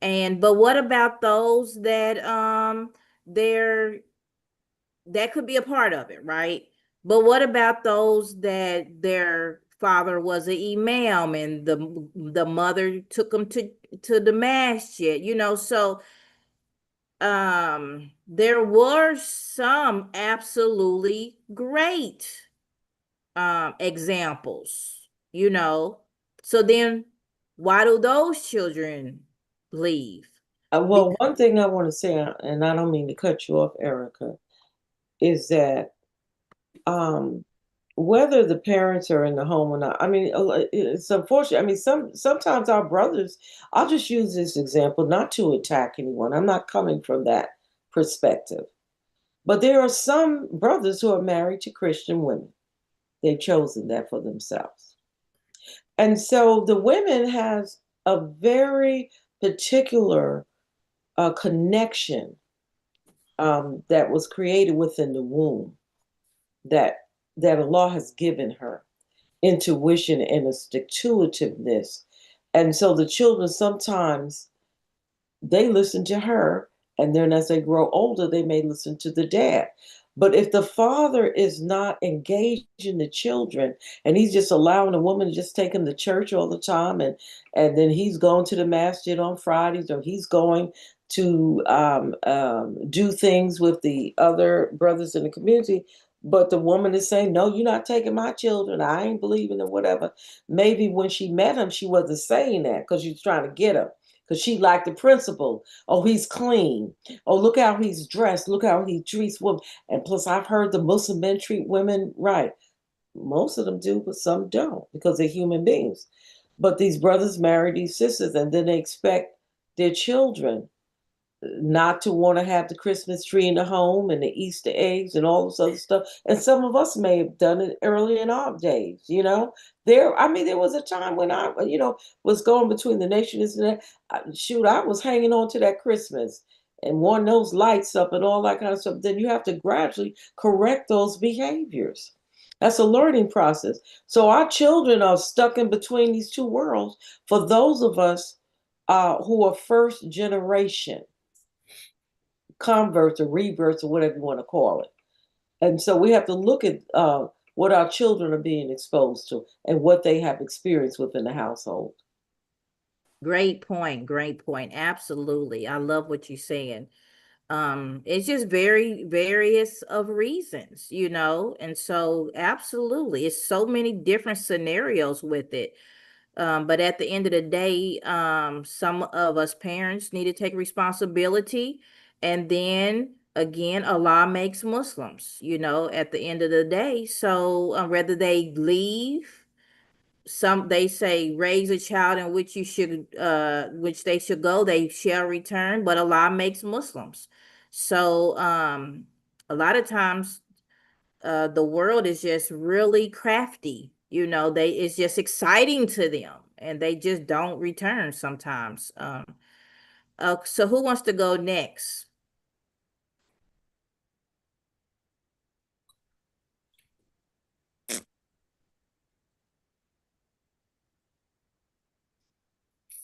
But what about those that they're that could be a part of it, right? But what about those that their father was an imam, and the mother took them to the masjid, so there were some absolutely great examples, so then why do those children leave? Well, one thing I want to say, and I don't mean to cut you off, Erica, is that um, whether the parents are in the home or not, I mean, it's unfortunate. I mean, sometimes our brothers. I'll just use this example, not to attack anyone. I'm not coming from that perspective, but there are some brothers who are married to Christian women. They've chosen that for themselves, and so the women has a very particular connection that was created within the womb, that Allah has given her, intuition and a stick to itiveness. And so the children sometimes they listen to her, and then as they grow older, they may listen to the dad. But if the father is not engaging the children, and he's just allowing the woman to just take him to church all the time, and then he's going to the masjid on Fridays, or he's going to do things with the other brothers in the community, but the woman is saying, "No, you're not taking my children. I ain't believing in whatever." Maybe when she met him, she wasn't saying that because she was trying to get him, because she liked the principle. Oh, he's clean. Oh, look how he's dressed. Look how he treats women. And plus, I've heard the Muslim men treat women right. Most of them do, but some don't, because they're human beings. But these brothers marry these sisters, and then they expect their children not to want to have the Christmas tree in the home, and the Easter eggs and all this other stuff. And some of us may have done it early in our days. There was a time when I, was going between the nations, and shoot, I was hanging on to that Christmas and wanting those lights up and all that kind of stuff. Then you have to gradually correct those behaviors. That's a learning process. So our children are stuck in between these two worlds. For those of us who are first generation converts or reverts or whatever you want to call it. And so we have to look at what our children are being exposed to and what they have experienced within the household. Great point. Great point. Absolutely. I love what you're saying. It's just very various of reasons, and so absolutely, it's so many different scenarios with it. But at the end of the day, some of us parents need to take responsibility. And then again, Allah makes Muslims, at the end of the day. So whether they leave, they say raise a child in which they should go, they shall return, but Allah makes Muslims. So a lot of times the world is just really crafty. It's just exciting to them, and they just don't return sometimes. So who wants to go next?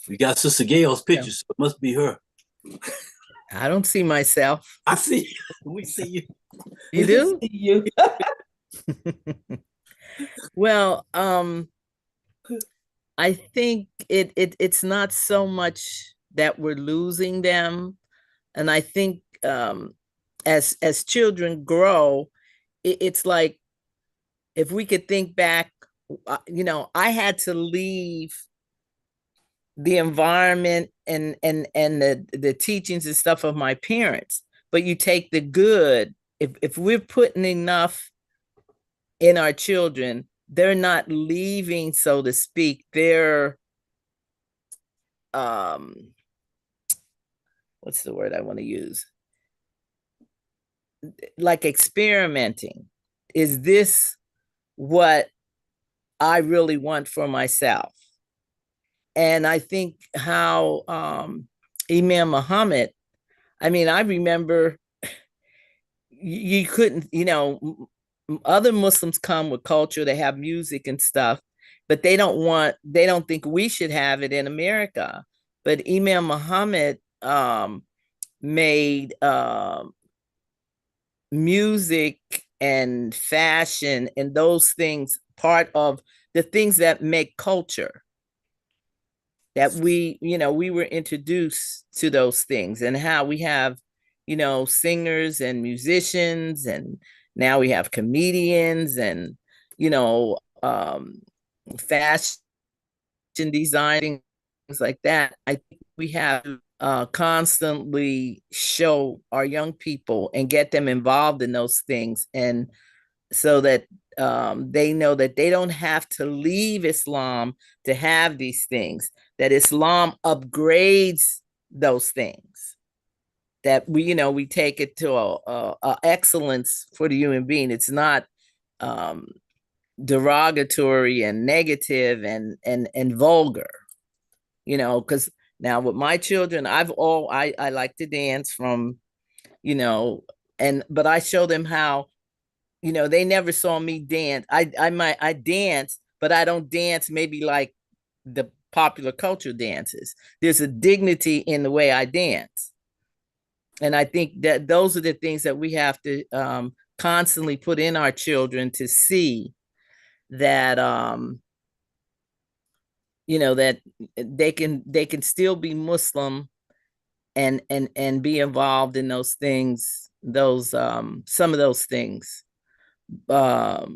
We got Sister Gail's Yeah. picture, so it must be her. I don't see myself. I see. We see you. You do? See you. Well, I think it's not so much that we're losing them, and I think as children grow, it's like if we could think back, I had to leave the environment and the teachings and stuff of my parents, but you take the good. If we're putting enough in our children, they're not leaving, so to speak. They're what's the word I want to use? Like experimenting. Is this what I really want for myself? And I think how Imam Muhammad, I mean, I remember you couldn't, other Muslims come with culture, they have music and stuff, but they don't think we should have it in America. But Imam Muhammad made music and fashion and those things part of the things that make culture, that we were introduced to those things, and how we have singers and musicians, and now we have comedians and fashion designing, things like that. I think we have constantly show our young people and get them involved in those things, and so that they know that they don't have to leave Islam to have these things, that Islam upgrades those things, that we take it to a excellence for the human being. It's not derogatory and negative and vulgar, because now with my children, I like to dance from, but I show them how, they never saw me dance. I dance, but I don't dance maybe like the popular culture dances. There's a dignity in the way I dance. And I think that those are the things that we have to constantly put in our children to see that, that they can still be Muslim and be involved in those things, those some of those things. They're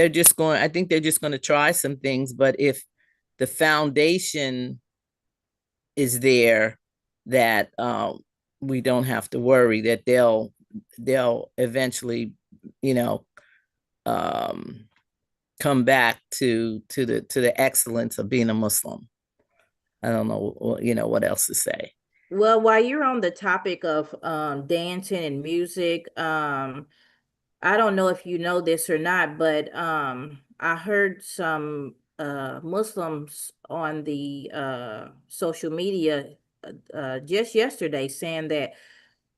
just going, I think they're just going to try some things, but if the foundation is there, that we don't have to worry that they'll eventually come back to the excellence of being a Muslim. I don't know what else to say. Well, while you're on the topic of dancing and music, I don't know if you know this or not, but I heard some Muslims on the social media just yesterday saying that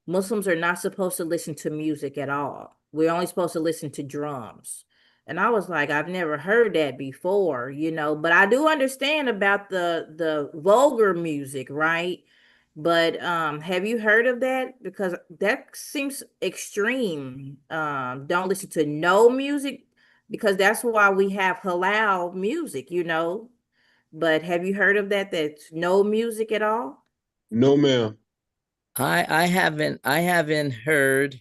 Muslims are not supposed to listen to music at all. We're only supposed to listen to drums. And I was like, I've never heard that before, but I do understand about the vulgar music, right? But have you heard of that? Because that seems extreme. Don't listen to no music, because that's why we have halal music. But have you heard of that? That's no music at all? No, ma'am. I haven't heard,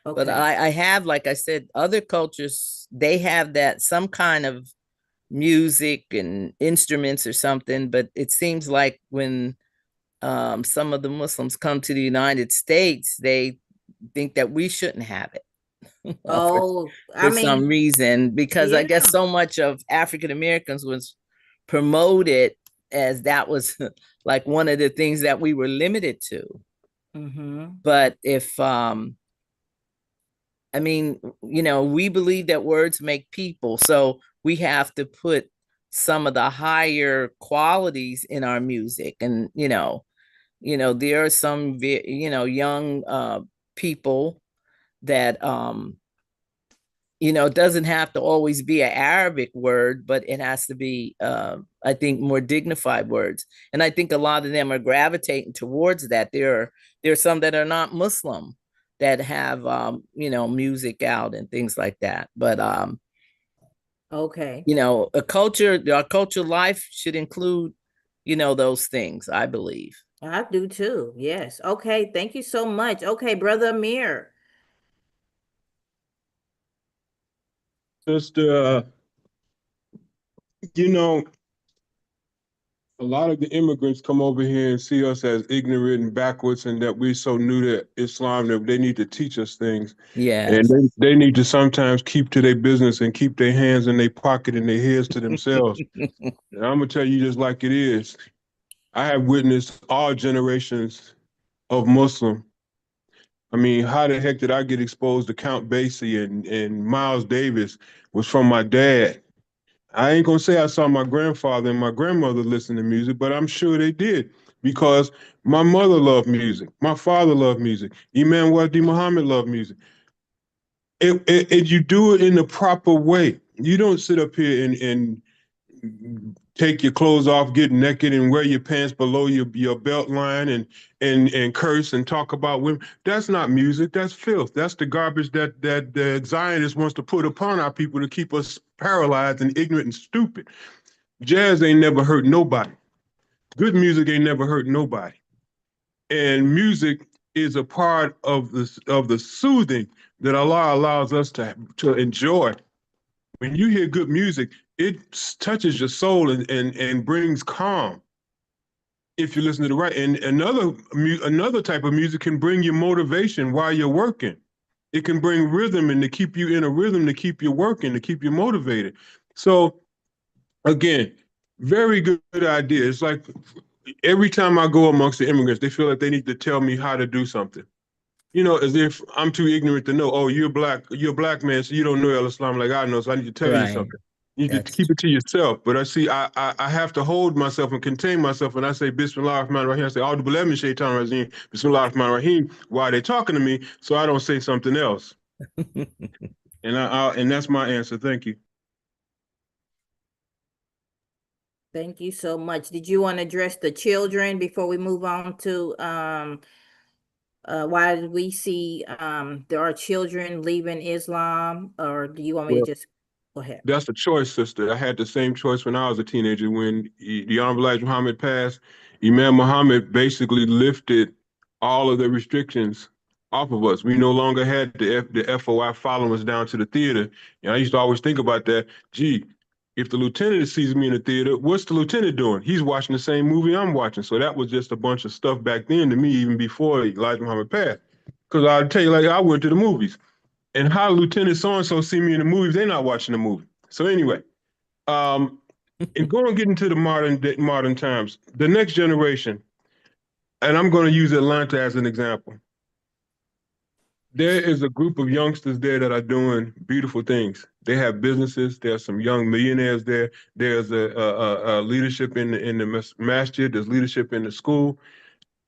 but Okay. I have, like I said, other cultures, they have that some kind of music and instruments or something, but it seems like when some of the Muslims come to the United States, they think that we shouldn't have it. Oh, For I some mean, reason, because I guess yeah. so much of African Americans was promoted as that was like one of the things that we were limited to. Mm-hmm. But if I mean, we believe that words make people, so we have to put some of the higher qualities in our music. And there are some young people that you know, it doesn't have to always be an Arabic word, but it has to be, I think, more dignified words. And I think a lot of them are gravitating towards that. There are some that are not Muslim that have, you know, music out and things like that. But, Okay. you know, our cultural life should include, you know, those things, I believe. I do too. Yes. Okay. Thank you so much. Okay, Brother Amir. Sister, you know, a lot of the immigrants come over here and see us as ignorant and backwards, and that we're so new to Islam that they need to teach us things. And Yes. they need to sometimes keep to their business and keep their hands in their pocket and their heads to themselves. And I'm gonna tell you just like it is. I have witnessed all generations of Muslim. I mean, how the heck did I get exposed to Count Basie and Miles Davis was from my dad. I ain't gonna say I saw my grandfather and my grandmother listen to music, but I'm sure they did because my mother loved music. My father loved music. Imam Wadi Muhammad loved music. You do it in the proper way. You don't sit up here and take your clothes off, get naked, and wear your pants below your belt line and curse and talk about women. That's not music. That's filth. That's the garbage that the Zionist wants to put upon our people to keep us paralyzed and ignorant and stupid. Jazz ain't never hurt nobody. Good music ain't never hurt nobody. And music is a part of the soothing that Allah allows us to enjoy. When you hear good music, it touches your soul and brings calm if you listen to the right. And another type of music can bring you motivation while you're working. It can bring rhythm and to keep you in a rhythm, to keep you working, to keep you motivated. So again, very good idea. It's like every time I go amongst the immigrants, they feel like they need to tell me how to do something. You know, as if I'm too ignorant to know. Oh, you're a black man, so you don't know El Islam like I know. So I need to tell you Right. something. You need to That's keep it to yourself. But I see, I have to hold myself and contain myself. And I say Bismillah ar-Rahman ar-Rahim. I say A'udhu billahi min shaitan rajim. Bismillah ar-Rahman ar-Rahim. While they're talking to me, so I don't say something else. And that's my answer. Thank you. Thank you so much. Did you want to address the children before we move on to why did we see there are children leaving Islam, or do you want me to Well, just go ahead? that's a choice, sister. I had the same choice when I was a teenager. When the Honorable Elijah Muhammad passed, Imam Muhammad basically lifted all of the restrictions off of us. We no longer had the FOI following us down to the theater. And I used to always think about that. Gee, if the lieutenant sees me in the theater, what's the lieutenant doing? He's watching the same movie I'm watching. So that was just a bunch of stuff back then to me, even before Elijah Muhammad passed. Because I'll tell you, like, I went to the movies. And how Lieutenant so-and-so see me in the movies, they're not watching the movie. So anyway, and going to get into the modern times, the next generation, and I'm going to use Atlanta as an example. There is a group of youngsters there that are doing beautiful things. They have businesses. There's some young millionaires there. There's a leadership in the masjid. There's leadership in the school,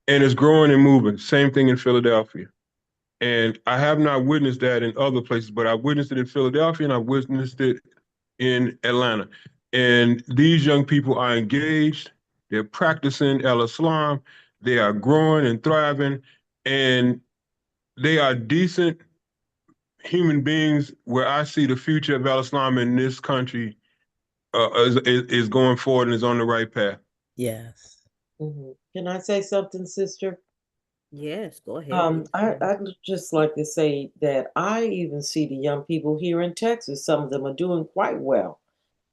and it's growing and moving. Same thing in Philadelphia. And I have not witnessed that in other places, but I witnessed it in Philadelphia and I witnessed it in Atlanta. And these young people are engaged, they're practicing El Islam, they are growing and thriving, and they are decent human beings where I see the future of El Islam in this country is going forward and is on the right path. yes. Can I say something, sister? Yes, go ahead. I'd just like to say that I even see the young people here in Texas. Some of them are doing quite well,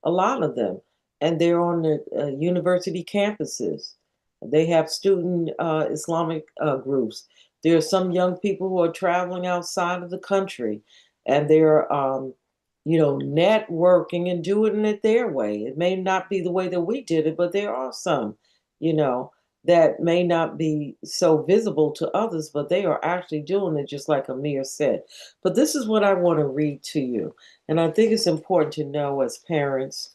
a lot of them, and they're on the university campuses. They have student Islamic groups. There are some young people who are traveling outside of the country, and they're, networking and doing it their way. It may not be the way that we did it, but there are some, you know, that may not be so visible to others, but they are actually doing it just like Amir said. But this is what I want to read to you. And I think it's important to know as parents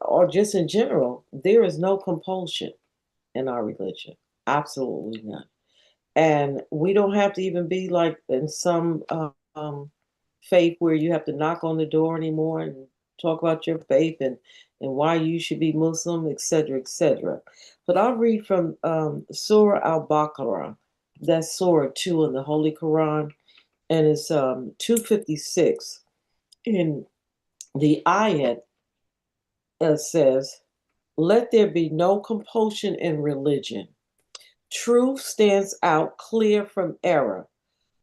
or just in general, there is no compulsion in our religion. Absolutely none. And we don't have to even be like in some faith where you have to knock on the door anymore and talk about your faith and why you should be Muslim, etc., etc. But I'll read from Surah Al-Baqarah. That's Surah 2 in the Holy Quran, and it's 256. In the ayat says, "Let there be no compulsion in religion. Truth stands out clear from error.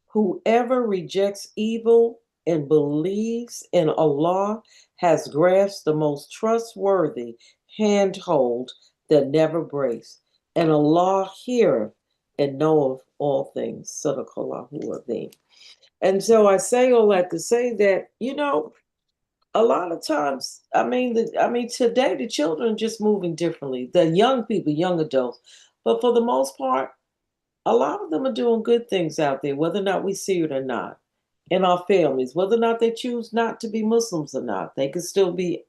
Whoever rejects evil and believes in Allah has grasped the most trustworthy handhold that never breaks. And Allah heareth and knoweth all things." Sadaqallahu Azim. And so I say all that to say that, a lot of times, today the children are just moving differently. The young people, young adults, but for the most part, a lot of them are doing good things out there, whether or not we see it or not, in our families, whether or not they choose not to be Muslims or not. They can still be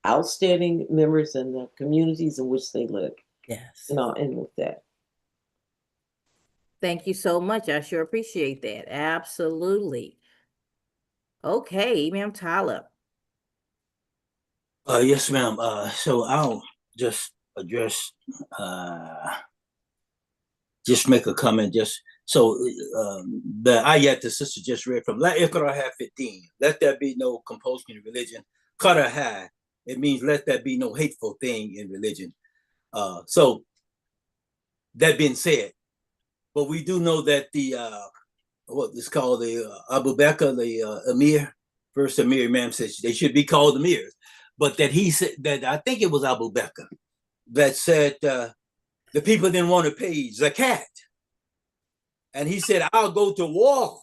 outstanding members in the communities in which they live. Yes. And I'll end with that. Thank you so much. I sure appreciate that. Absolutely. Okay, Ma'am Tyler. Yes, ma'am. So I'll just address, just make a comment. The ayat the sister just read from La Ikraha 15. Let there be no compulsion in religion. Karaha, it means let there be no hateful thing in religion. So that being said, but we do know that the what is called the Abu Bakr, the Emir, first Emir Imam says they should be called Emirs, but that he said that I think it was Abu Bakr that said the people didn't want to pay zakat, and he said, "I'll go to war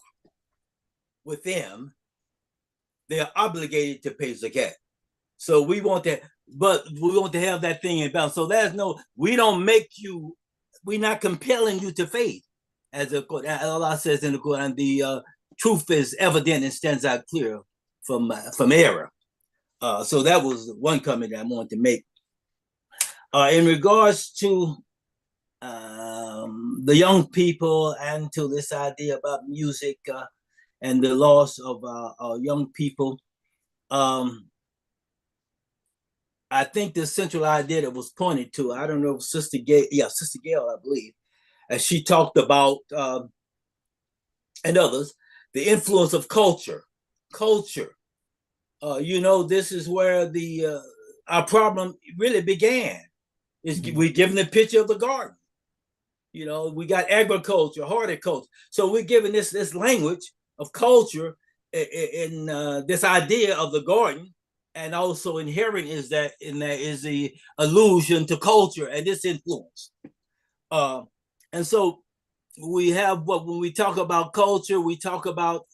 with them. They are obligated to pay zakat." So we want that, but we want to have that thing in balance. So we don't make you, we're not compelling you to faith. As Allah says in the Quran, the truth is evident and stands out clear from error. So that was one comment I wanted to make. In regards to the young people and to this idea about music and the loss of young people, I think the central idea that was pointed to, I don't know, Sister Gail, I believe, as she talked about, and others, the influence of culture. This is where our problem really began. We're given a picture of the garden. We got agriculture, horticulture. So we're given this language of culture in this idea of the garden, and also inherent is that in there is the allusion to culture and this influence. And so we have when we talk about culture, we talk about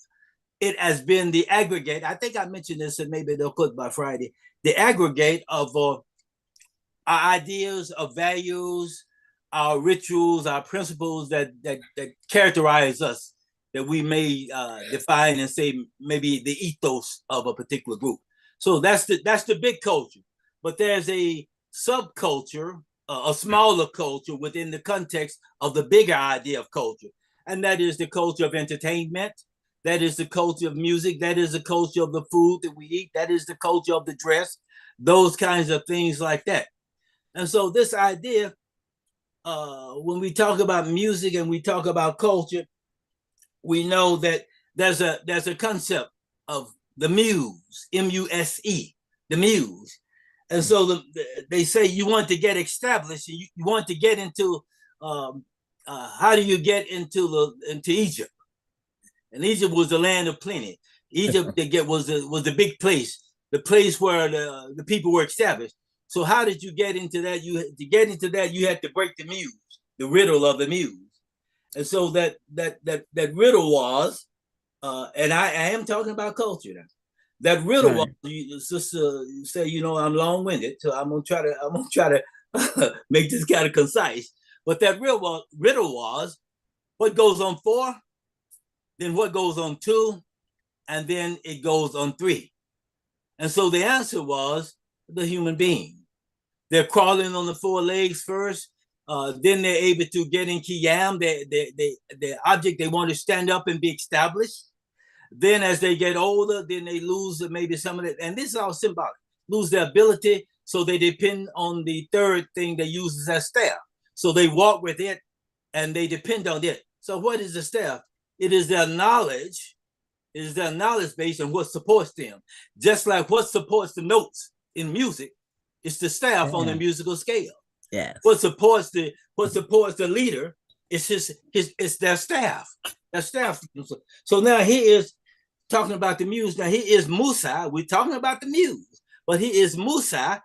it as being the aggregate. I think I mentioned this, and maybe they'll put by Friday, the aggregate of our ideas, of values, our rituals, our principles that characterize us, that we may define and say maybe the ethos of a particular group. So that's the big culture. But there's a subculture, a smaller culture within the context of the bigger idea of culture. And that is the culture of entertainment. That is the culture of music. That is the culture of the food that we eat. That is the culture of the dress, those kinds of things like that. And so this idea, when we talk about music and we talk about culture, we know that there's a concept of the muse, M-U-S-E, the muse. And so they say you want to get established, you want to get into, how do you get into Egypt? And Egypt was the land of plenty. Egypt was the big place, the place where the people were established. So how did you get into that? To get into that, you had to break the muse, the riddle of the muse. And so that riddle was, and I am talking about culture now. That riddle was, sister say, I'm long-winded, so I'm gonna try to make this kind of concise. But that riddle was what goes on 4, then what goes on 2, and then it goes on 3. And so the answer was the human being. They're crawling on the 4 legs first. Then they're able to get in Qiyam, the object they want to stand up and be established. Then as they get older, then they lose maybe some of it. And this is all symbolic. Lose their ability, so they depend on the third thing they use as their staff. So they walk with it and they depend on it. So what is the staff? It is their knowledge. It is their knowledge base and what supports them. Just like what supports the notes in music, it's the staff on the musical scale. Yes. What supports the leader is it's their staff. Their staff. So now he is talking about the muse. Now he is Musa. We're talking about the muse, but he is Musa,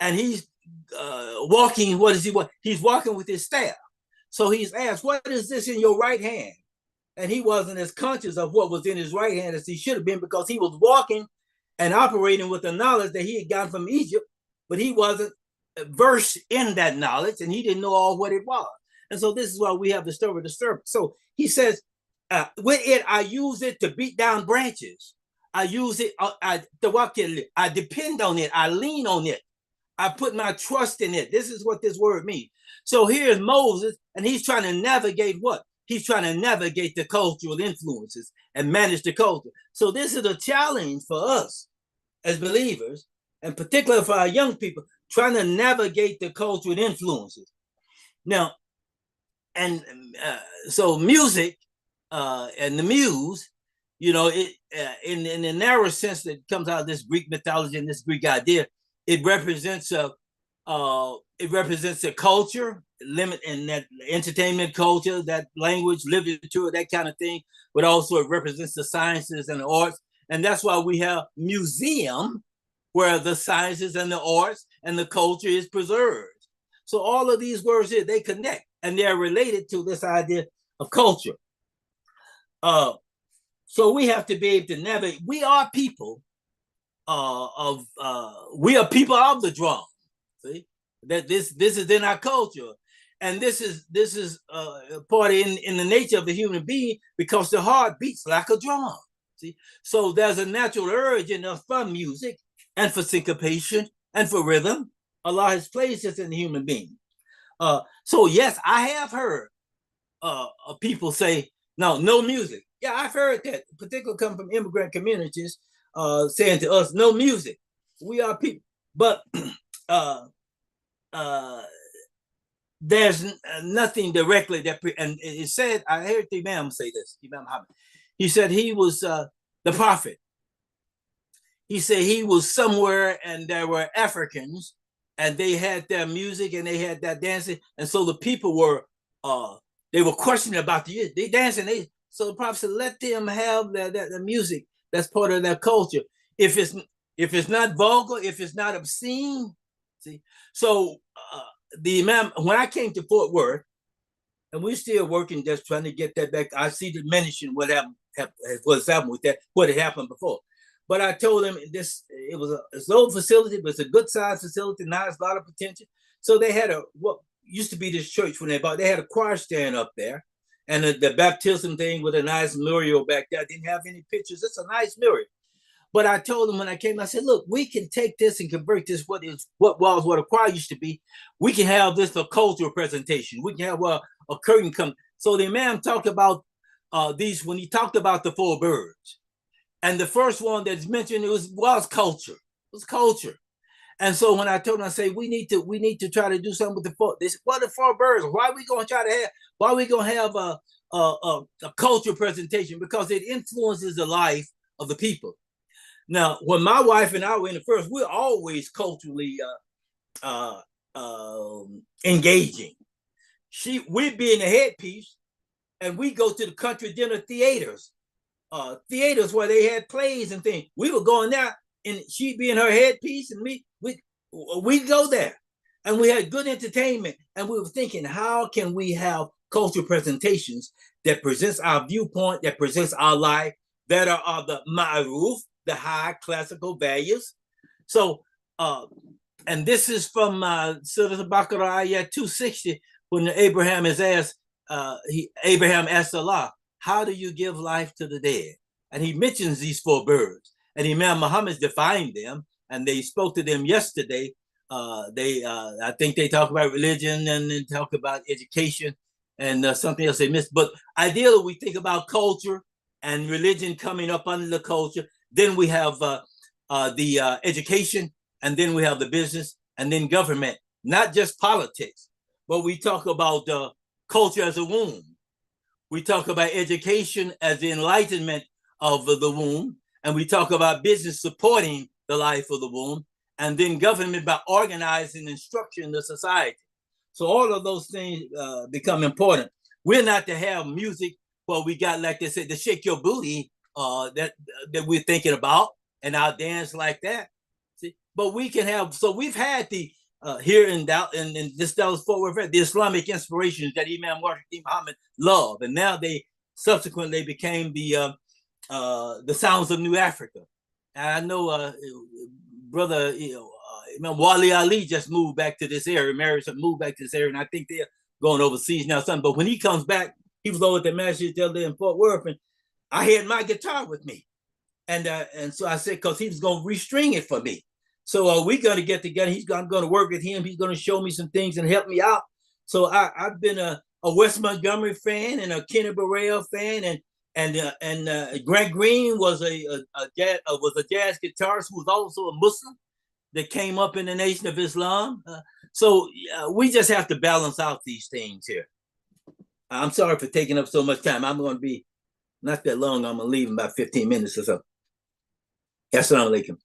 and he's walking. What is he? What he's walking with his staff. So he's asked, "What is this in your right hand?" And he wasn't as conscious of what was in his right hand as he should have been, because he was walking and operating with the knowledge that he had gotten from Egypt, but he wasn't versed in that knowledge, and he didn't know all what it was. And so this is why we have the story of the serpent. So he says, with it, I use it to beat down branches. I use it, I depend on it. I lean on it. I put my trust in it. This is what this word means. So here's Moses, and he's trying to navigate what? He's trying to navigate the cultural influences and manage the culture. So this is a challenge for us as believers, and particularly for our young people, trying to navigate the cultural influences. Now, and so music and the muse, you know, it in the narrow sense that comes out of this Greek mythology and this Greek idea, it represents a culture, limit in that entertainment culture, that language, literature, that kind of thing, but also it represents the sciences and the arts. And that's why we have museum, where the sciences and the arts and the culture is preserved. So all of these words here, they connect, and they're related to this idea of culture. So we have to be able to navigate. We are people of the drum. See that this is in our culture, and this is part in the nature of the human being, because the heart beats like a drum. See, so there's a natural urge in us for music and for syncopation and for rhythm. Allah has placed us in the human being. So yes, I have heard people say, no music. Yeah, I've heard that, particularly come from immigrant communities, saying to us, no music. We are people. But there's nothing directly that, and it said, I heard the Imam say this, Imam Muhammad. He said he was the prophet. He said he was somewhere and there were Africans and they had their music and they had that dancing. And so the people were, they were questioning about they dancing. So the prophet said, let them have the music. That's part of their culture. If it's not vulgar, if it's not obscene, see. So the Imam, when I came to Fort Worth, and we're still working, just trying to get that back. I see diminishing what happened with that, what had happened before. But I told him it was an old facility, but it's a good sized facility. Now it's a lot of potential. So they had what used to be this church when they had a choir stand up there, and the baptism thing with a nice mural back there. I didn't have any pictures. It's a nice mural. But I told him when I came, I said, look, we can take this and convert this what a choir used to be. We can have this a cultural presentation. We can have a curtain come. So the Imam talked about these when he talked about the four birds. And the first one that's mentioned was culture. It was culture. And so when I told him, I say, we need to try to do something with the four. They said, what are the four birds? Why are we going to have a culture presentation? Because it influences the life of the people. Now, when my wife and I were in the first, we're always culturally engaging. We'd be in the headpiece, and we go to the country dinner theaters where they had plays and things. We were going there, and she'd be in her headpiece, and we'd go there, and we had good entertainment. And we were thinking, how can we have cultural presentations that presents our viewpoint, that presents our life, that are the ma'ruf, the high classical values. So, and this is from Surah Al-Baqarah, ayah 260, when Abraham is asked, Abraham asked Allah, how do you give life to the dead? And he mentions these four birds. And Imam Muhammad defined them, and they spoke to them yesterday. I think they talk about religion and then talk about education and something else they missed. But ideally, we think about culture and religion coming up under the culture. Then we have the education, and then we have the business, and then government. Not just politics, but we talk about culture as a womb. We talk about education as the enlightenment of the womb, and we talk about business supporting the life of the womb, and then government by organizing and structuring the society. So all of those things become important. We're not to have music where we got, like they said, the shake your booty that we're thinking about, and our dance like that. See? But we can have, so we've had the here in this Dallas-Fort Worth, the Islamic inspirations that Imam Washington Muhammad loved, and now they subsequently became the sounds of New Africa. And I know brother, Imam Wali Ali just moved back to this area, moved back to this area, and I think they're going overseas now, something. But when he comes back, he was over at the Masjid the other day in Fort Worth, and I had my guitar with me, and so I said, because he was going to restring it for me. So we're going to get together. I'm going to work with him. He's going to show me some things and help me out. So I've been a Wes Montgomery fan and a Kenny Burrell fan, and Grant Green was a jazz guitarist who was also a Muslim that came up in the Nation of Islam. So we just have to balance out these things here. I'm sorry for taking up so much time. I'm going to be not that long. I'm going to leave in about 15 minutes or so. Assalamu alaikum.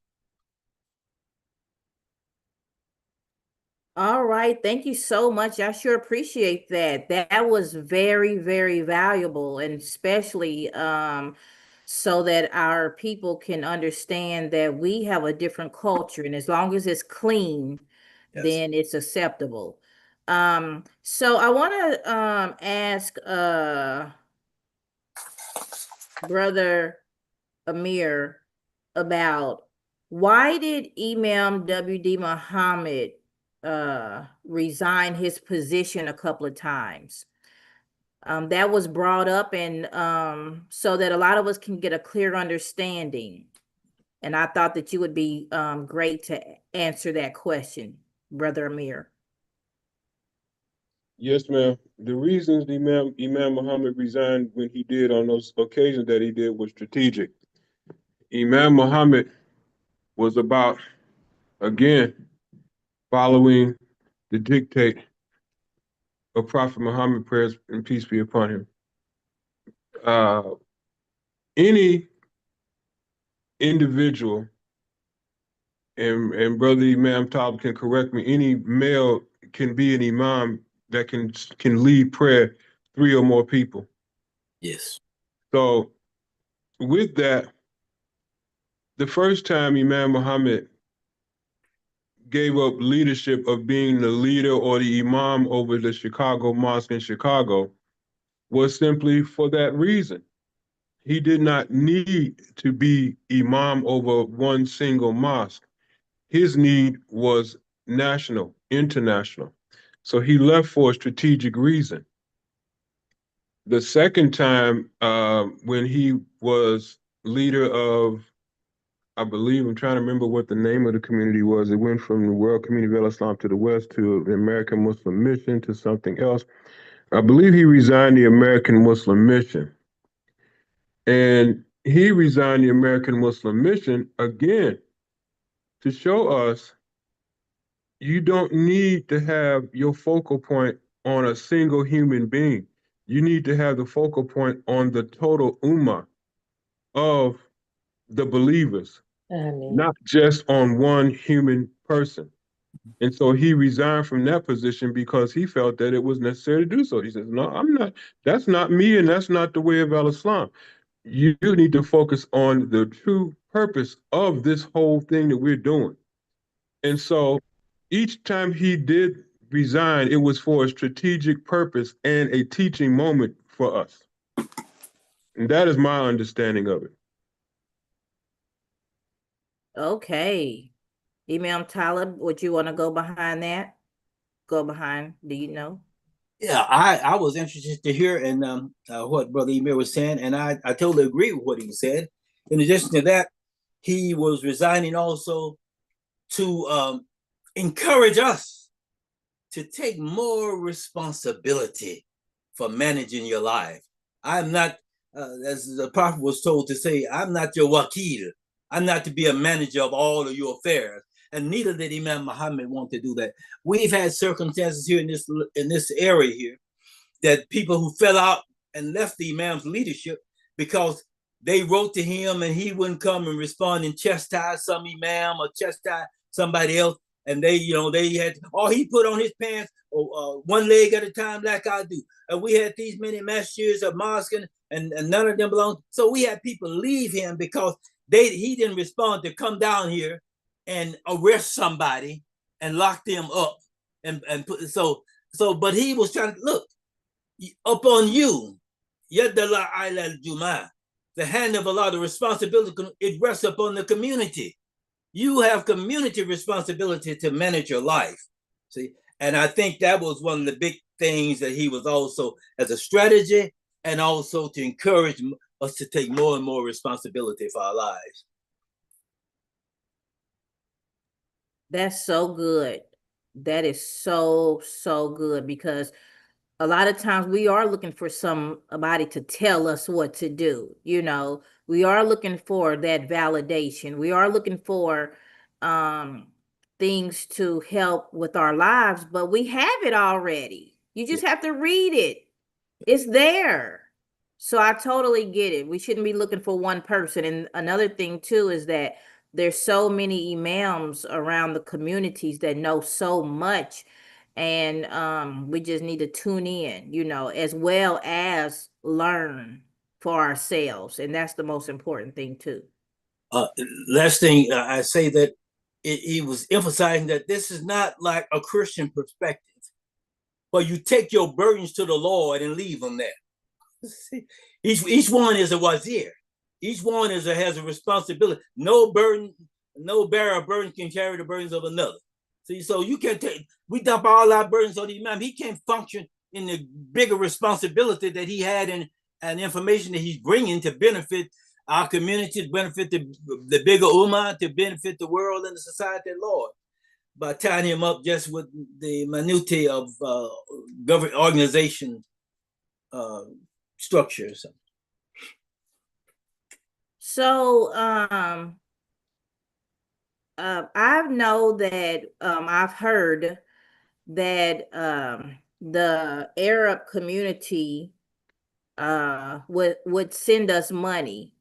All right. Thank you so much. I sure appreciate that. That was very, very valuable, and especially so that our people can understand that we have a different culture, and as long as it's clean, Yes. then it's acceptable. So I want to ask Brother Amir about, why did Imam W.D. Muhammad resign his position a couple of times? That was brought up, and so that a lot of us can get a clear understanding. And I thought that you would be great to answer that question, Brother Amir. Yes, ma'am. The reasons Imam Muhammad resigned when he did on those occasions that he did was strategic. Imam Muhammad was about, again, following the dictate of Prophet Muhammad, prayers and peace be upon him. Any individual, and Brother Imam Talib can correct me, any male can be an imam that can lead prayer 3 or more people. Yes. So with that, the first time Imam Muhammad gave up leadership of being the leader or the imam over the Chicago Mosque in Chicago was simply for that reason. He did not need to be imam over one single mosque. His need was national, international. So he left for a strategic reason. The second time, when he was leader of, I believe, I'm trying to remember what the name of the community was. It went from the World Community of Islam to the West to the American Muslim Mission to something else. I believe he resigned the American Muslim Mission. And he resigned the American Muslim Mission, again, to show us you don't need to have your focal point on a single human being. You need to have the focal point on the total ummah of the believers, not just on one human person. And so he resigned from that position because he felt that it was necessary to do so. He says, no, I'm not, that's not me, and that's not the way of Al-Islam. You need to focus on the true purpose of this whole thing that we're doing. And so each time he did resign, it was for a strategic purpose and a teaching moment for us. And that is my understanding of it. Okay. Imam Talib, would you want to go behind that? Go behind, do you know? Yeah, I was interested to hear and what Brother Emir was saying, and I totally agree with what he said. In addition to that, he was resigning also to encourage us to take more responsibility for managing your life. I'm not as the prophet was told to say, I'm not your wakil. I'm not to be a manager of all of your affairs. And neither did Imam Muhammad want to do that. We've had circumstances here in this area here that people who fell out and left the Imam's leadership because they wrote to him and he wouldn't come and respond and chastise some Imam or chastise somebody else. And they had, he put on his pants one leg at a time like I do. And we had these many masters of mosque and none of them belonged. So we had people leave him because he didn't respond to come down here and arrest somebody and lock them up. But he was trying to look upon you. Yadallah ala al-Jum'ah. The hand of Allah, the responsibility, it rests upon the community. You have community responsibility to manage your life. See, and I think that was one of the big things that he was also as a strategy and also to encourage us to take more and more responsibility for our lives. That's so good. That is so, so good, because a lot of times we are looking for somebody to tell us what to do. You know, we are looking for that validation. We are looking for things to help with our lives, but we have it already. You just have to read it. It's there. So I totally get it. We shouldn't be looking for one person. And another thing too is that there's so many imams around the communities that know so much, and we just need to tune in, as well as learn for ourselves, and that's the most important thing too. Last thing, I say that he was emphasizing that this is not like a Christian perspective, but you take your burdens to the Lord and leave them there. Each one is a wazir. Each one has a responsibility. No bearer of burden can carry the burdens of another. See, so you can't we dump all our burdens on the Imam. He can't function in the bigger responsibility that he had and information that he's bringing to benefit our community, to benefit the bigger ummah, to benefit the world and the society at large, by tying him up just with the minutiae of government organization structures. So I know that I've heard that the Arab community would send us money.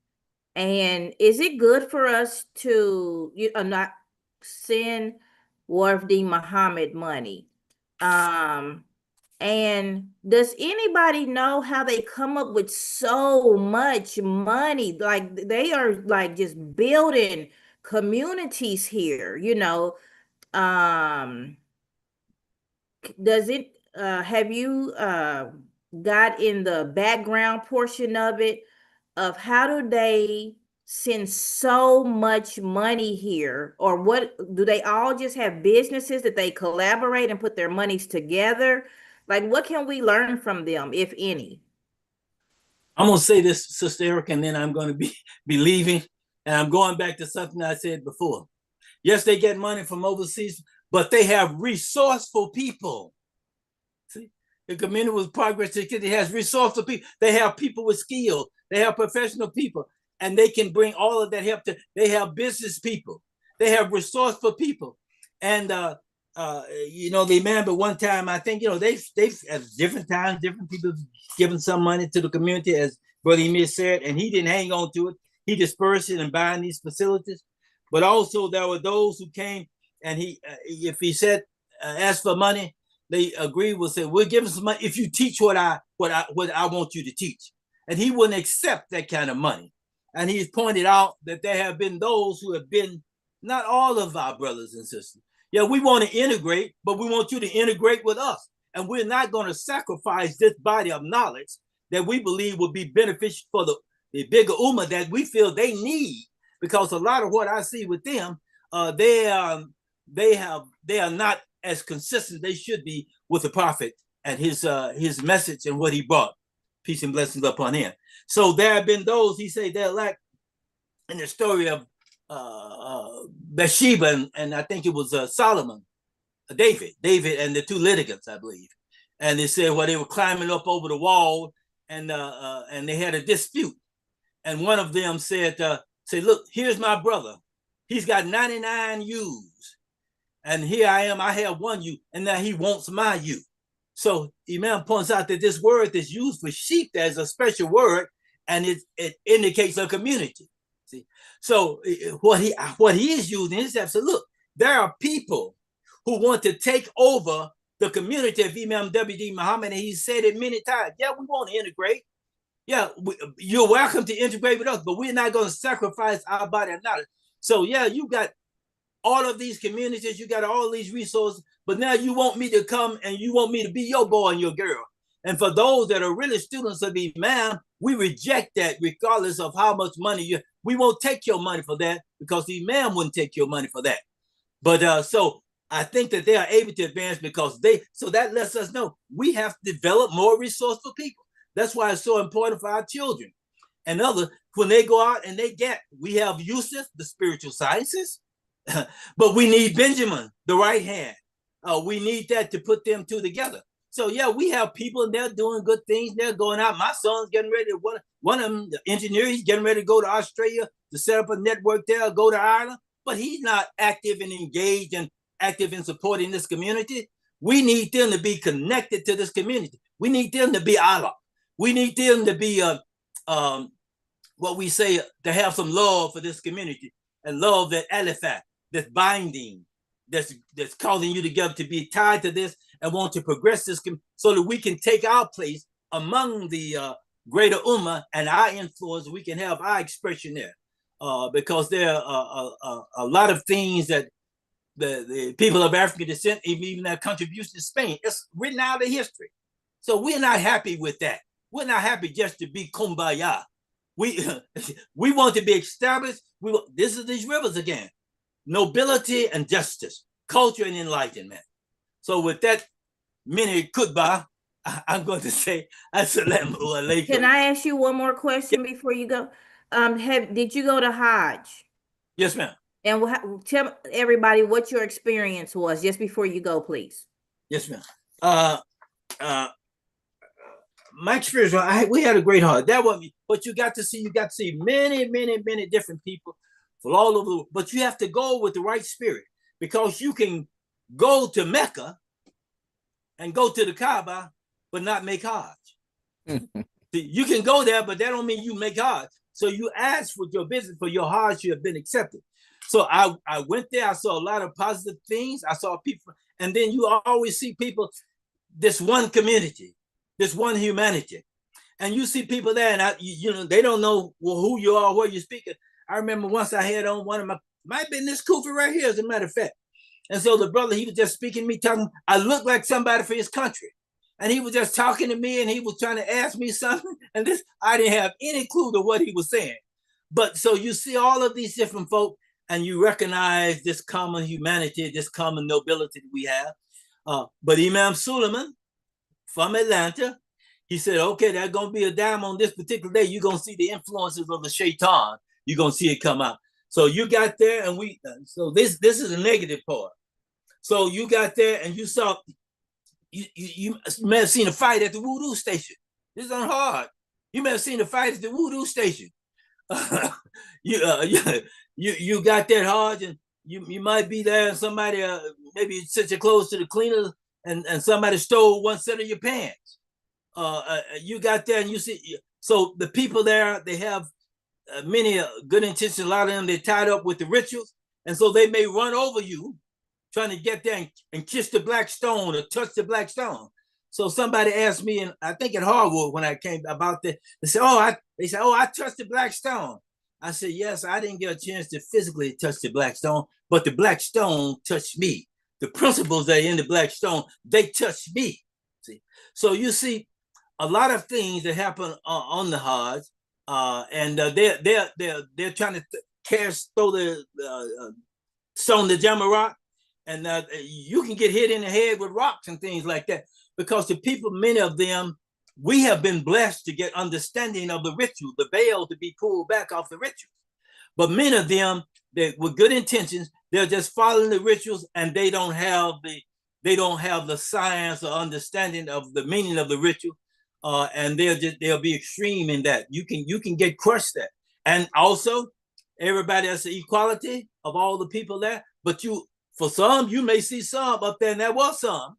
And is it good for us to not send Wafdi Muhammad money? And does anybody know how they come up with so much money? Like they are like just building communities here, does it have you got in the background portion of it, of how do they send so much money here? Or what do they all just have businesses that they collaborate and put their monies together? Like, what can we learn from them, if any? I'm gonna say this, Sister Erica, and then I'm gonna be leaving. And I'm going back to something I said before. Yes, they get money from overseas, but they have resourceful people. See, the community with progress, it has resourceful people. They have people with skill. They have professional people, and they can bring all of that help to. They have business people. They have resourceful people, and the man. But one time, I think they've at different times, different people given some money to the community, as Brother Emir said, and he didn't hang on to it. He dispersed it and buying these facilities. But also there were those who came and if he said ask for money, they agreed with say we'll give him some money if you teach what I want you to teach. And he wouldn't accept that kind of money. And he's pointed out that there have been those who have been, not all of our brothers and sisters. Yeah, we want to integrate, but we want you to integrate with us. And we're not going to sacrifice this body of knowledge that we believe will be beneficial for the bigger ummah that we feel they need. Because a lot of what I see with them, they are not as consistent they should be with the prophet and his message and what he brought. Peace and blessings upon him. So there have been those, he say, they're like in the story of Bathsheba and I think it was Solomon, David and the two litigants, I believe. And they said, they were climbing up over the wall and they had a dispute. And one of them said, look, here's my brother. He's got 99 ewes. And here I am, I have 1 ewe, and now he wants my ewe. So Imam points out that this word that's used for sheep, there's a special word, and it indicates a community. See, so what he is using is that, so look, there are people who want to take over the community of Imam W.D. Muhammad, and he said it many times. Yeah, we want to integrate. Yeah, you're welcome to integrate with us, but we're not going to sacrifice our body and knowledge. So yeah, you got all of these communities, you got all these resources, but now you want me to come and you want me to be your boy and your girl. And for those that are really students of Imam, we reject that regardless of how much money we won't take your money for that, because the Imam wouldn't take your money for that. But so I think that they are able to advance because so that lets us know we have to develop more resourceful people. That's why it's so important for our children and others when they go out and we have Yusuf, the spiritual sciences, but we need Benjamin, the right hand. We need that to put them two together. So yeah, we have people and they're doing good things. They're going out. My son's getting ready to, one of them, the engineer, he's getting ready to go to Australia to set up a network there, go to Ireland, but he's not active and engaged and active in supporting this community. We need them to be connected to this community. We need them to be Allah. We need them to be what we say, to have some love for this community, and love that alifat, that's binding, that's causing you together to be tied to this and want to progress this so that we can take our place among the greater ummah and our influence. We can have our expression there, because there are a lot of things that the people of African descent, even their contribution to Spain, it's written out of history. So we're not happy with that. We're not happy just to be kumbaya. We want to be established. This is these rivers again: nobility and justice, culture and enlightenment. So with that mini khutbah, I'm going to say assalamu alaikum. Can I ask you one more question before you go? Did you go to Hajj? Yes, ma'am. And tell everybody what your experience was just before you go, please. Yes, ma'am. My experience, we had a great Hajj. That was me. But you got to see many, many, many different people from all over the world. But you have to go with the right spirit, because you can go to Mecca and go to the Kaaba, but not make Hajj. You can go there, but that don't mean you make Hajj. So you ask for your business, for your Hajj, you have been accepted. So I went there. I saw a lot of positive things. I saw people, and then you always see people, this one community, this one humanity, and you see people there, and they don't know who you are, where you're speaking. I remember once I had on one of might have been this Kufi right here, as a matter of fact. And so the brother, he was just speaking to me, talking. I looked like somebody for his country, and he was just talking to me, and he was trying to ask me something, and I didn't have any clue to what he was saying. But so you see all of these different folk, and you recognize this common humanity, this common nobility that we have. But Imam Suleiman from Atlanta, he said, okay, there's going to be a dime on this particular day. You're going to see the influences of the shaitan. You're going to see it come out. So you got there, and so this is a negative part. So you got there, and you saw, you may have seen a fight at the Wudu station. This is hard. You may have seen a fight at the Wudu station. You got that hard, and you might be there, and somebody maybe sent your clothes to the cleaner, and somebody stole one set of your pants. You got there, and you see, so the people there, they have many good intentions. A lot of them, they're tied up with the rituals, and so they may run over you trying to get there and kiss the black stone or touch the black stone. So somebody asked me, and I think at Harwood when I came about that, they said, I touched the black stone. I said, yes, I didn't get a chance to physically touch the black stone, but the black stone touched me. The principles that are in the black stone, they touched me. See, so you see a lot of things that happen on the Hajj, and they're trying to throw the stone, the Jamarat, and you can get hit in the head with rocks and things like that, because the people, many of them, we have been blessed to get understanding of the ritual, the veil to be pulled back off the rituals. But many of them, with good intentions, they're just following the rituals, and they don't have the science or understanding of the meaning of the ritual. and they'll be extreme in that. You can get crushed there. And also, everybody has the equality of all the people there. But for some, you may see some up there, and there was some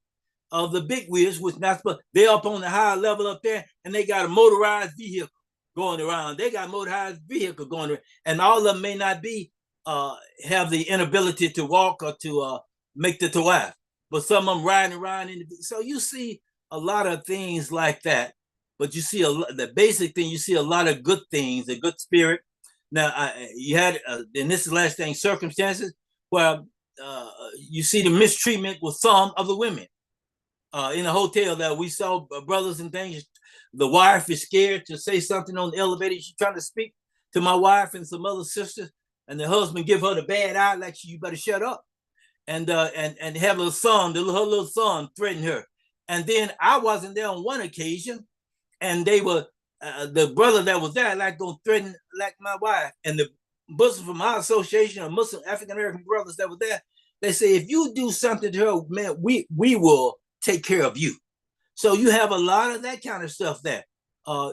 of the big wheels, which not, but they're up on the higher level up there, and they got a motorized vehicle going around. They got a motorized vehicle going around, and all of them may not be have the inability to walk or to make the tawaf, but some of them riding around so you see a lot of things like that. But you see the basic thing, you see a lot of good things, a good spirit. Now, you had, and this is the last thing, circumstances where you see the mistreatment with some of the women in a hotel that we saw brothers and things. The wife is scared to say something on the elevator. She's trying to speak to my wife and some other sisters, and the husband give her the bad eye, like you better shut up. And have a little son, her little son threaten her. And then I wasn't there on one occasion, and they were the brother that was there like gonna threaten like my wife. And the Muslim from our association of Muslim African American brothers that were there, they say, if you do something to her, man, we will take care of you. So you have a lot of that kind of stuff there.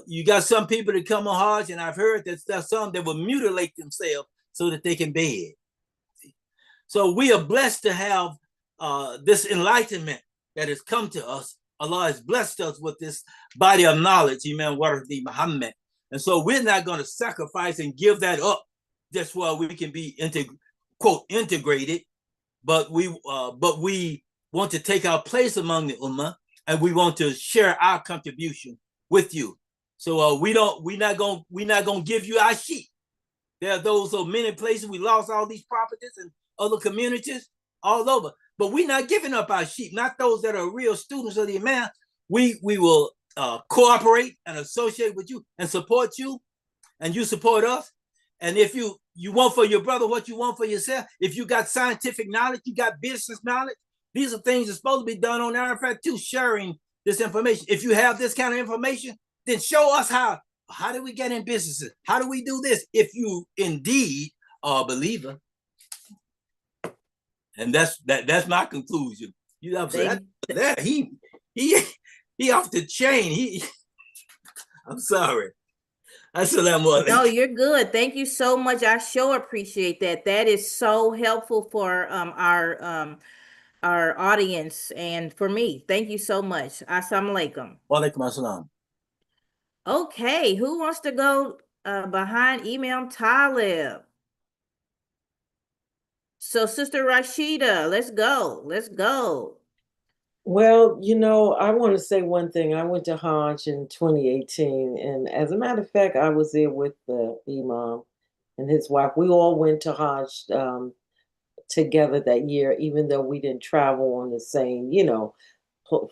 You got some people that come on Hajj, and I've heard that there's some that will mutilate themselves so that they can beg. So we are blessed to have this enlightenment that has come to us. Allah has blessed us with this body of knowledge, Imam Wardi Muhammad. And so we're not going to sacrifice and give that up just while we can be quote integrated, but we want to take our place among the ummah, and we want to share our contribution with you. So we're not gonna give you our sheep. There are those so many places we lost all these properties and other communities all over, but we're not giving up our sheep. Not those that are real students of the Imam. We will cooperate and associate with you and support you, and you support us. And if you want for your brother what you want for yourself, if you got scientific knowledge, you got business knowledge, these are things that's supposed to be done on Arafat too, sharing this information. If you have this kind of information, then show us how do we get in businesses? How do we do this? If you indeed are a believer. And that's my conclusion. You know what I'm saying? That he off the chain. I'm sorry. No, you're good. Thank you so much. I sure appreciate that. That is so helpful for our audience and for me. Thank you so much. Assalamu alaikum. Wa alaikum assalam. Okay, who wants to go behind Imam Talib? So Sister Rashida, let's go. Let's go. Well, I want to say one thing. I went to Hajj in 2018, and as a matter of fact, I was there with the Imam and his wife. We all went to Hajj together that year, even though we didn't travel on the same,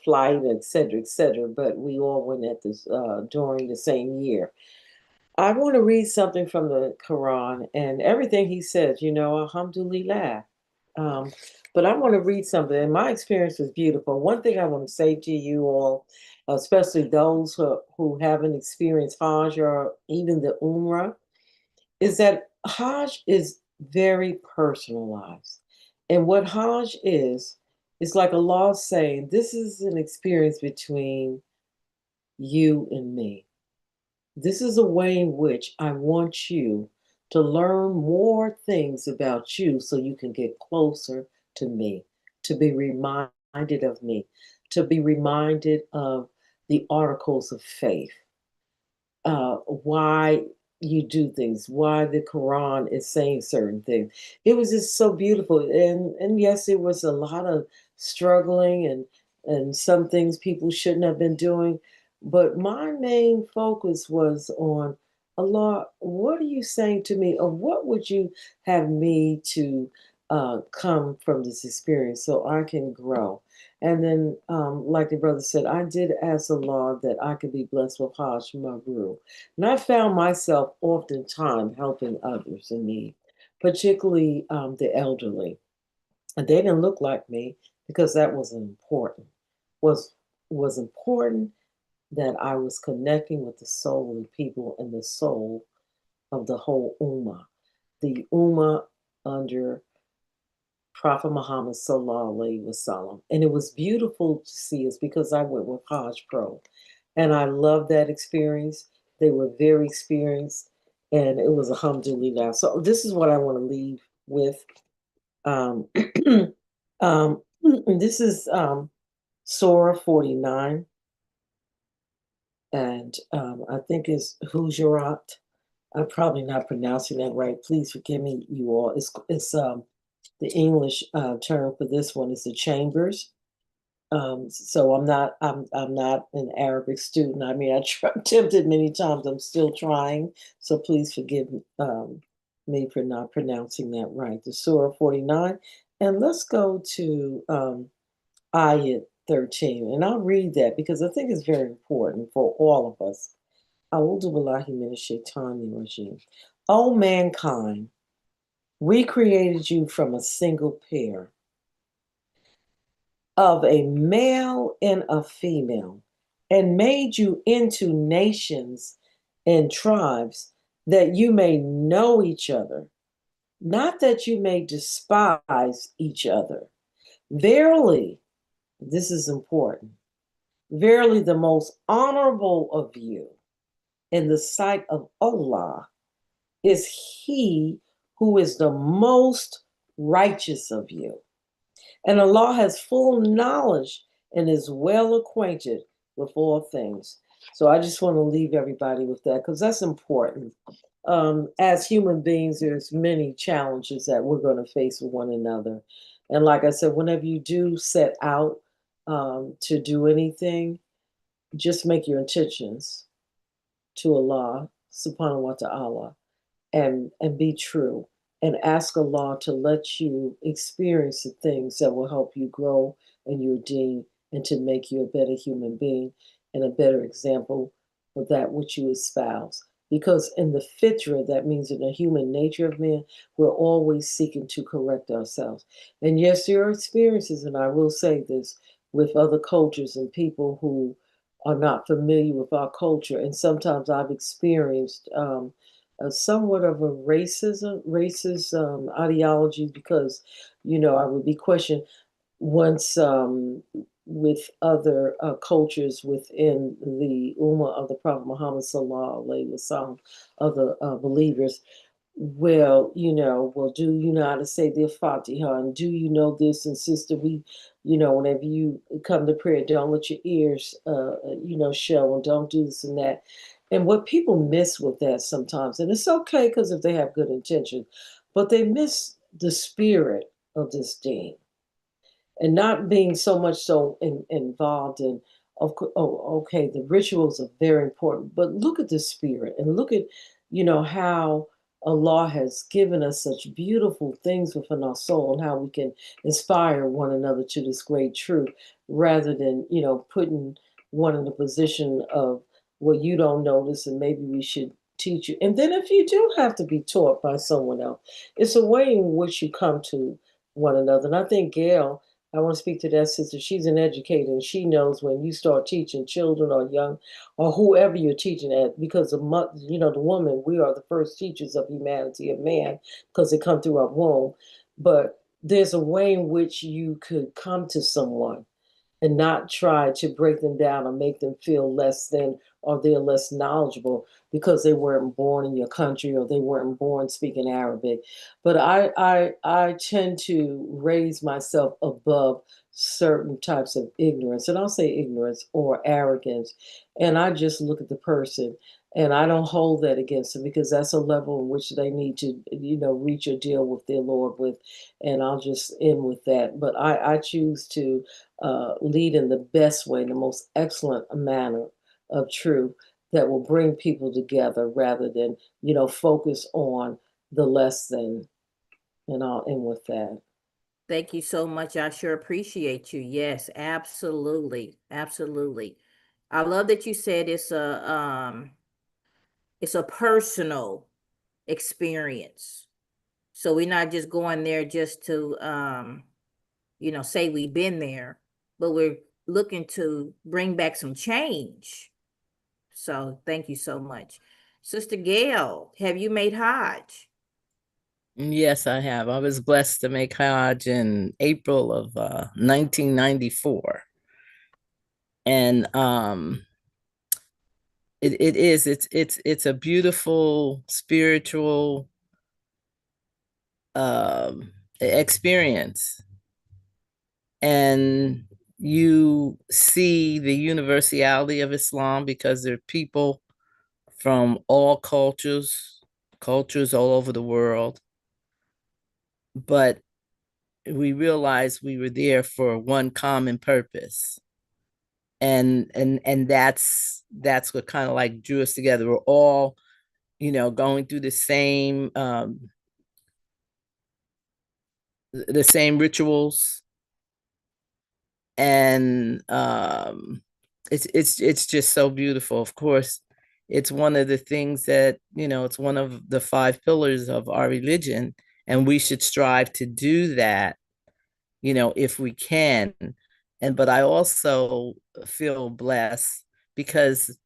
flight, et cetera, but we all went at this during the same year. I want to read something from the Quran, and everything he says, alhamdulillah. But I want to read something, and my experience was beautiful. One thing I want to say to you all, especially those who haven't experienced Hajj or even the Umrah, is that Hajj is very personalized. And what Hajj is like Allah saying, this is an experience between you and me. This is a way in which I want you to learn more things about you so you can get closer to me, to be reminded of me, to be reminded of the articles of faith, why you do things, why the Quran is saying certain things. It was just so beautiful. And yes, it was a lot of struggling and some things people shouldn't have been doing. But my main focus was on, Allah, what are you saying to me? Or what would you have me to come from this experience so I can grow? And then, like the brother said, I did ask Allah that I could be blessed with Hajj Mabrur. And I found myself oftentimes helping others in need, particularly the elderly. And they didn't look like me because that wasn't important. Was important that I was connecting with the soul of the people and the soul of the whole Ummah. The Ummah under Prophet Muhammad Sallallahu Alaihi Wasallam. And it was beautiful to see us because I went with Hajj Pro. And I loved that experience. They were very experienced, and it was alhamdulillah. So this is what I want to leave with. Um, this is Surah 49, and I think it's Hujurat. I'm probably not pronouncing that right. Please forgive me, you all. It's the English term for this one is the chambers. So I'm not an Arabic student. I mean, attempted many times. I'm still trying. So please forgive me for not pronouncing that right. The Surah 49. And let's go to Ayat 13. And I'll read that because I think it's very important for all of us. A'udhu billahi minash shaitani rajim. O mankind, we created you from a single pair of a male and a female, and made you into nations and tribes that you may know each other, not that you may despise each other. Verily, this is important. Verily, the most honorable of you in the sight of Allah is he who is the most righteous of you. And Allah has full knowledge and is well acquainted with all things. So I just want to leave everybody with that because that's important. As human beings, there's many challenges that we're going to face with one another. And like I said, whenever you do set out to do anything, just make your intentions to Allah, subhanahu wa ta'ala, and be true and ask Allah to let you experience the things that will help you grow in your deen and to make you a better human being and a better example of that which you espouse. Because in the fitra, that means in the human nature of man, we're always seeking to correct ourselves. And yes, there are experiences, and I will say this, with other cultures and people who are not familiar with our culture. And sometimes I've experienced somewhat of a racist ideology because, I would be questioned once with other cultures within the Ummah of the Prophet Muhammad Sallallahu Alaihi Wasallam, other believers. Well, do you know how to say the Fatiha? And do you know this? And sister, whenever you come to prayer, don't let your ears, show and don't do this and that. And what people miss with that sometimes, and it's okay because if they have good intention, but they miss the spirit of this deen and not being so much so involved in, okay, the rituals are very important, but look at the spirit and look at, how Allah has given us such beautiful things within our soul and how we can inspire one another to this great truth rather than, putting one in a position of, well, you don't know this and maybe we should teach you. And then if you do have to be taught by someone else, it's a way in which you come to one another. And I think Gail, I want to speak to that sister. She's an educator and she knows when you start teaching children or young or whoever you're teaching at, because the woman, we are the first teachers of humanity, of man, because they come through our womb. But there's a way in which you could come to someone and not try to break them down or make them feel less than or they're less knowledgeable because they weren't born in your country or they weren't born speaking Arabic. But I tend to raise myself above certain types of ignorance, and I'll say ignorance or arrogance, and I just look at the person and I don't hold that against them because that's a level in which they need to, reach or deal with their Lord with, and I'll just end with that. But I choose to lead in the best way, in the most excellent manner of truth that will bring people together rather than, focus on the less than. And I'll end with that. Thank you so much. I sure appreciate you. Yes, absolutely. Absolutely. I love that you said it's a personal experience. So we're not just going there just to say we've been there, but we're looking to bring back some change. So thank you so much. Sister Gail, have you made Hajj? Yes, I have. I was blessed to make Hajj in April of 1994. And it is. It's a beautiful spiritual experience, and you see the universality of Islam because there are people from all cultures all over the world. But we realized we were there for one common purpose. And that's what kind of like drew us together. We're all, going through the same rituals, and it's just so beautiful. Of course, it's one of the things that, it's one of the 5 pillars of our religion, and we should strive to do that, if we can. But I also feel blessed because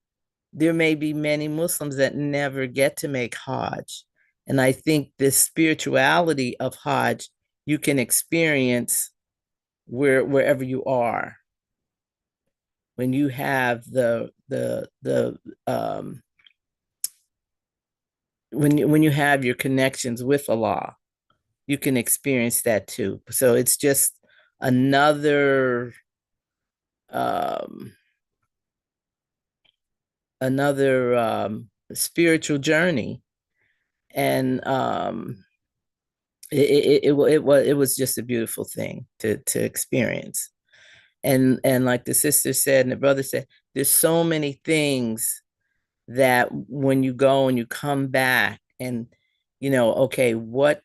there may be many Muslims that never get to make Hajj. And I think this spirituality of Hajj you can experience wherever you are. When you have when you have your connections with Allah, you can experience that too. So it's just another spiritual journey, and it was just a beautiful thing to experience. And like the sister said and the brother said, there's so many things that when you go and you come back and okay, what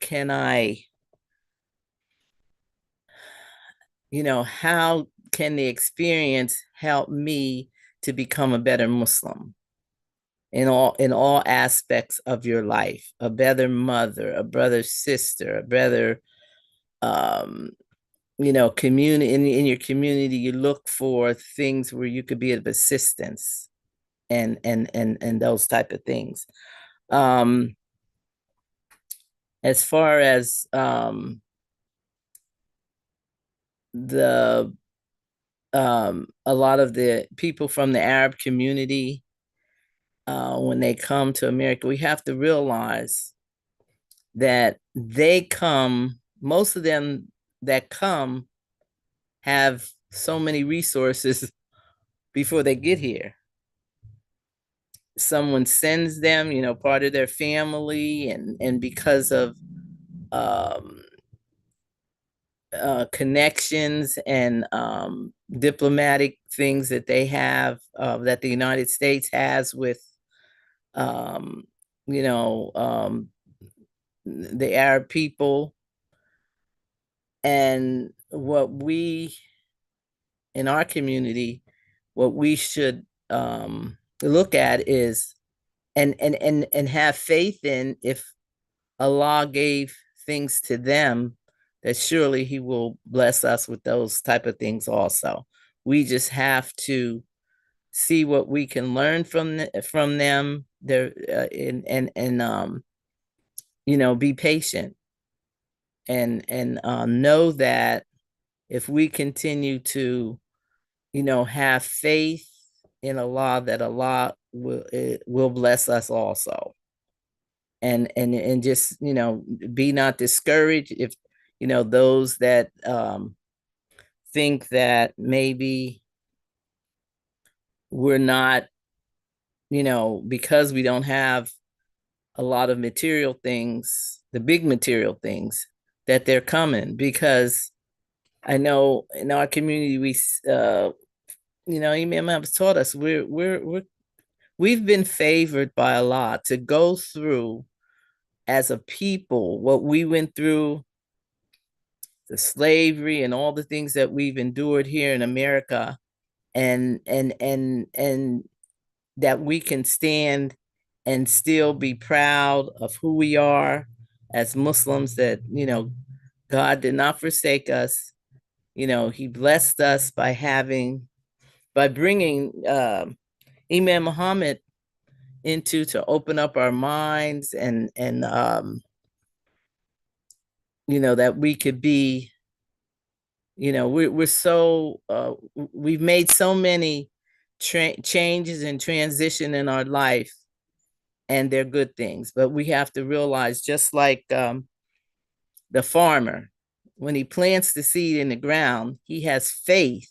can I, how can the experience help me to become a better Muslim in all aspects of your life, a better mother, a brother, sister, a brother, community. In your community, you look for things where you could be of assistance, and those type of things. As far as the a lot of the people from the Arab community, when they come to America, we have to realize that most of them that come have so many resources before they get here. Someone sends them, part of their family, and because of connections and diplomatic things that they have, that the United States has with, the Arab people. And what we, in our community, what we should look at is, and have faith in, if Allah gave things to them, that surely He will bless us with those type of things also. We just have to see what we can learn from them there, and be patient, and know that if we continue to have faith in Allah, that Allah will bless us also. And just be not discouraged if those that think that maybe we're not, because we don't have a lot of material things, the big material things, that they're coming. Because I know in our community, Imam has taught us we've been favored by Allah to go through as a people what we went through, the slavery and all the things that we've endured here in America, and that we can stand and still be proud of who we are as Muslims, that God did not forsake us. He blessed us by bringing Imam Muhammad to open up our minds, and that we could be, we're so we've made so many changes and transition in our life, and they're good things. But we have to realize, just like the farmer, when he plants the seed in the ground, he has faith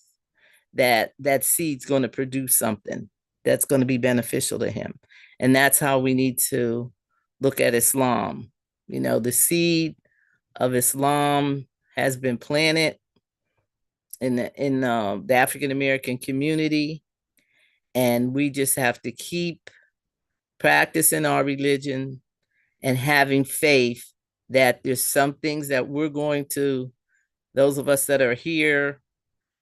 that that seed's going to produce something that's going to be beneficial to him. And that's how we need to look at Islam. You know, the seed of Islam has been planted in the African American community, and we just have to keep practicing our religion and having faith that there's some things that we're going to, those of us that are here,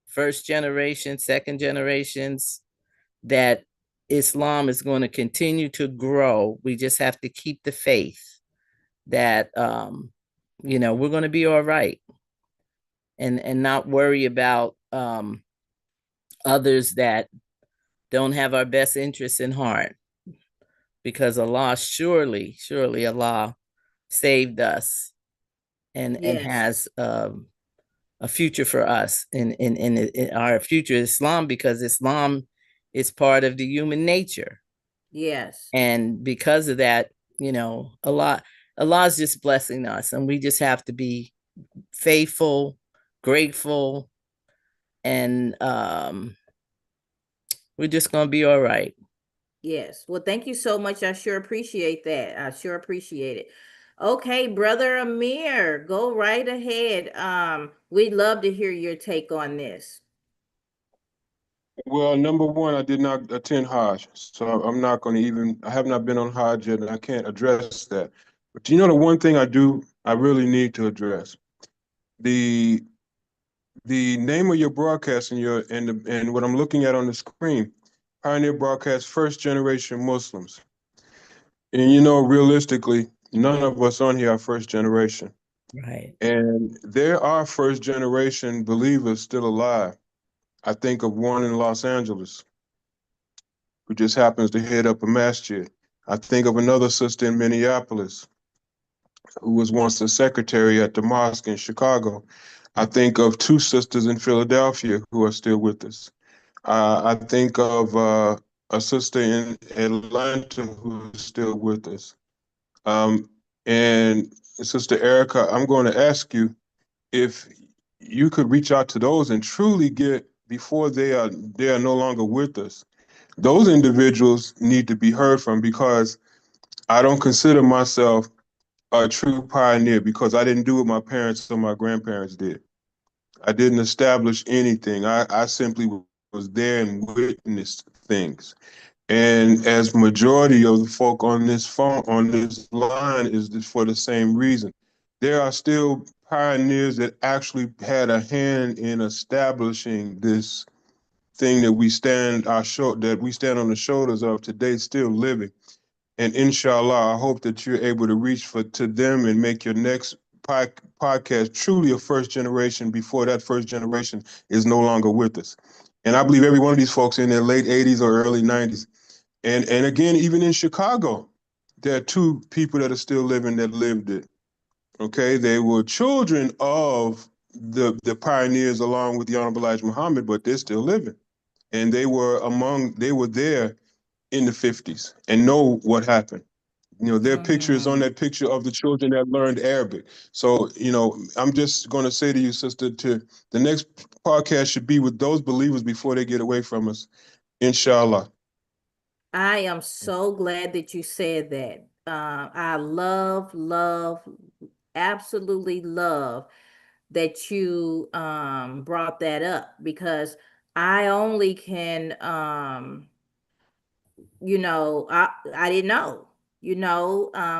first generation, second generations, that Islam is going to continue to grow. We just have to keep the faith that you know, we're going to be all right, and not worry about others that don't have our best interests in heart, because Allah, surely Allah saved us and Yes. has a future for us in our future Islam, because Islam is part of the human nature. Yes. And because of that, you know, Allah's just blessing us, and we just have to be faithful, grateful, and we're just gonna be all right. Yes. Well, thank you so much. I sure appreciate that. I sure appreciate it. Okay, brother Amir, go right ahead. We'd love to hear your take on this. Well, number one, I did not attend Hajj, so I'm not going to even, I have not been on Hajj yet, and I can't address that. But you know, the one thing I really need to address, the name of your broadcast and what I'm looking at on the screen, Pioneer Broadcast First Generation Muslims. And you know, realistically, none of us on here are first generation. Right. And there are first generation believers still alive. I think of one in Los Angeles who just happens to head up a masjid. I think of another sister in Minneapolis who was once the secretary at the mosque in Chicago. I think of two sisters in Philadelphia who are still with us. I think of a sister in Atlanta who's still with us. And Sister Erica, I'm going to ask you if you could reach out to those and truly get, before they are no longer with us. Those individuals need to be heard from, because I don't consider myself a true pioneer because I didn't do what my parents or my grandparents did. I didn't establish anything. I simply was there and witnessed things. And as majority of the folk on this line is for the same reason. There are still pioneers that actually had a hand in establishing this thing that we stand on the shoulders of today, still living. And inshallah, I hope that you're able to reach to them and make your next podcast truly a first generation before that first generation is no longer with us. And I believe every one of these folks in their late 80s or early 90s. And again, even in Chicago, there are two people that are still living that lived it. Okay, they were children of the pioneers along with the Honorable Elijah Muhammad, but they're still living. And they were there in the 50s and know what happened. You know, their pictures on that picture of the children that learned Arabic. So, you know, I'm just going to say to you, sister, the next podcast should be with those believers before they get away from us, inshallah. I am so glad that you said that. I absolutely love that you brought that up, because I only can I didn't know,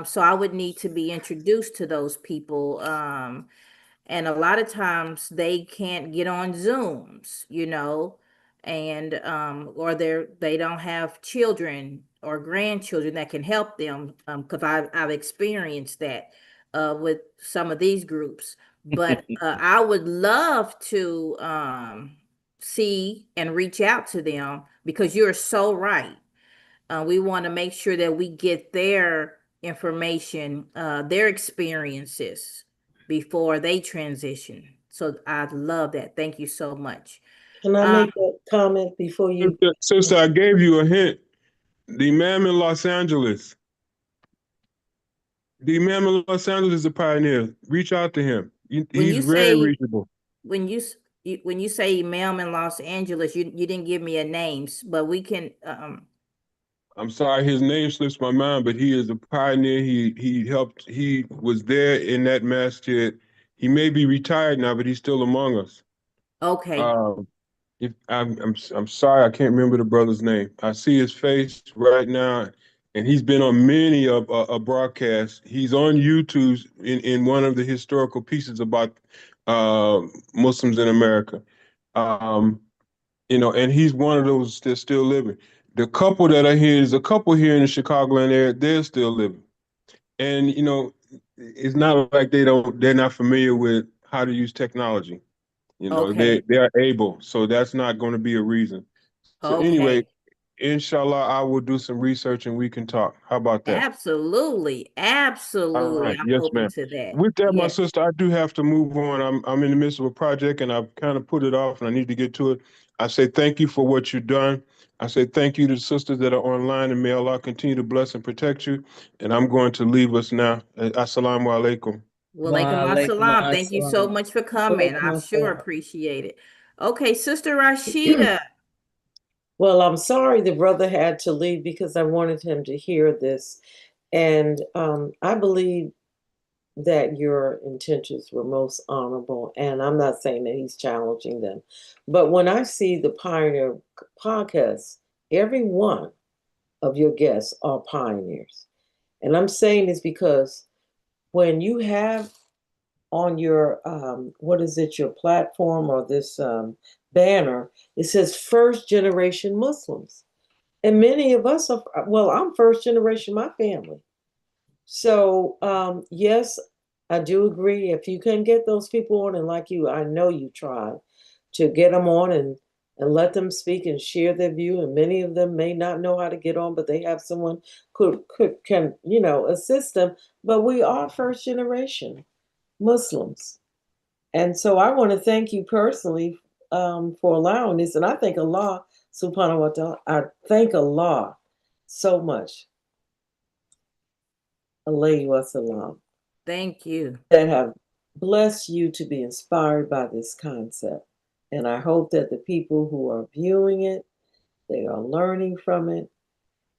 so I would need to be introduced to those people. And a lot of times they can't get on Zooms, and or they don't have children or grandchildren that can help them, because I've experienced that with some of these groups. But I would love to see and reach out to them, because you're so right. We want to make sure that we get their information, their experiences before they transition. So I love that. Thank you so much. Can I Um, make a comment before you? Sister, I gave you a hint. The imam in Los Angeles. The imam in Los Angeles is a pioneer. Reach out to him. when He's you very say reachable. when you say Imam in Los Angeles, you didn't give me a name, but we can I'm sorry, his name slips my mind, but he is a pioneer. He was there in that masjid. He may be retired now, but he's still among us. okay. Um, if I'm sorry, I can't remember the brother's name. I see his face right now, and he's been on many a broadcast. He's on YouTube in one of the historical pieces about uh, Muslims in America. Um, and he's one of those that's still living. The couple that I hear is a couple here in the Chicagoland area. They're still living, and it's not like they're not familiar with how to use technology. Okay. They are able, so that's not going to be a reason. So anyway, Okay. inshallah, I will do some research and we can talk. How about that? Absolutely. All Absolutely. right, I'm yes, open ma'am. to that. With that, my Yes. sister, I do have to move on. I'm in the midst of a project and I've kind of put it off and I need to get to it. I say thank you for what you've done. I say thank you to the sisters that are online, and may Allah continue to bless and protect you. And I'm going to leave us now. Assalamu alaikum. Walaikum Wa alaikum assalam. Thank you so assalam. much for coming. Walaikum I sure assalam. appreciate it. Okay, Sister Rashida. Well, I'm sorry the brother had to leave because I wanted him to hear this. And I believe that your intentions were most honorable. And I'm not saying that he's challenging them. But when I see the Pioneer podcast, every one of your guests are pioneers. And I'm saying this because when you have on your, what is it, your platform or this banner, it says first generation Muslims. And many of us are, well, I'm first generation, my family. So, yes, I do agree. If you can get those people on, and like you, I know you tried to get them on and let them speak and share their view. And many of them may not know how to get on, but they have someone can assist them. But we are first generation Muslims, and so I want to thank you personally for allowing this. And I thank Allah Subhanahu wa Taala. I thank Allah so much. Alayhi wasalam. Thank you. That have blessed you to be inspired by this concept. And I hope that the people who are viewing it, they are learning from it,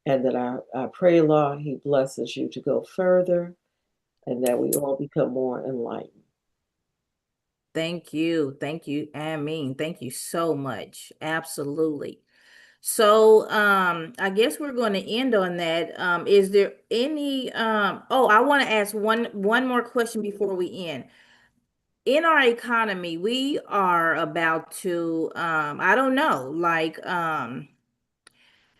and that I pray Allah, He blesses you to go further, and that we all become more enlightened. Thank you. Thank you. Amin. Thank you so much. Absolutely. So I guess we're going to end on that. Is there any I want to ask one more question before we end. In our economy, we are about to I don't know, like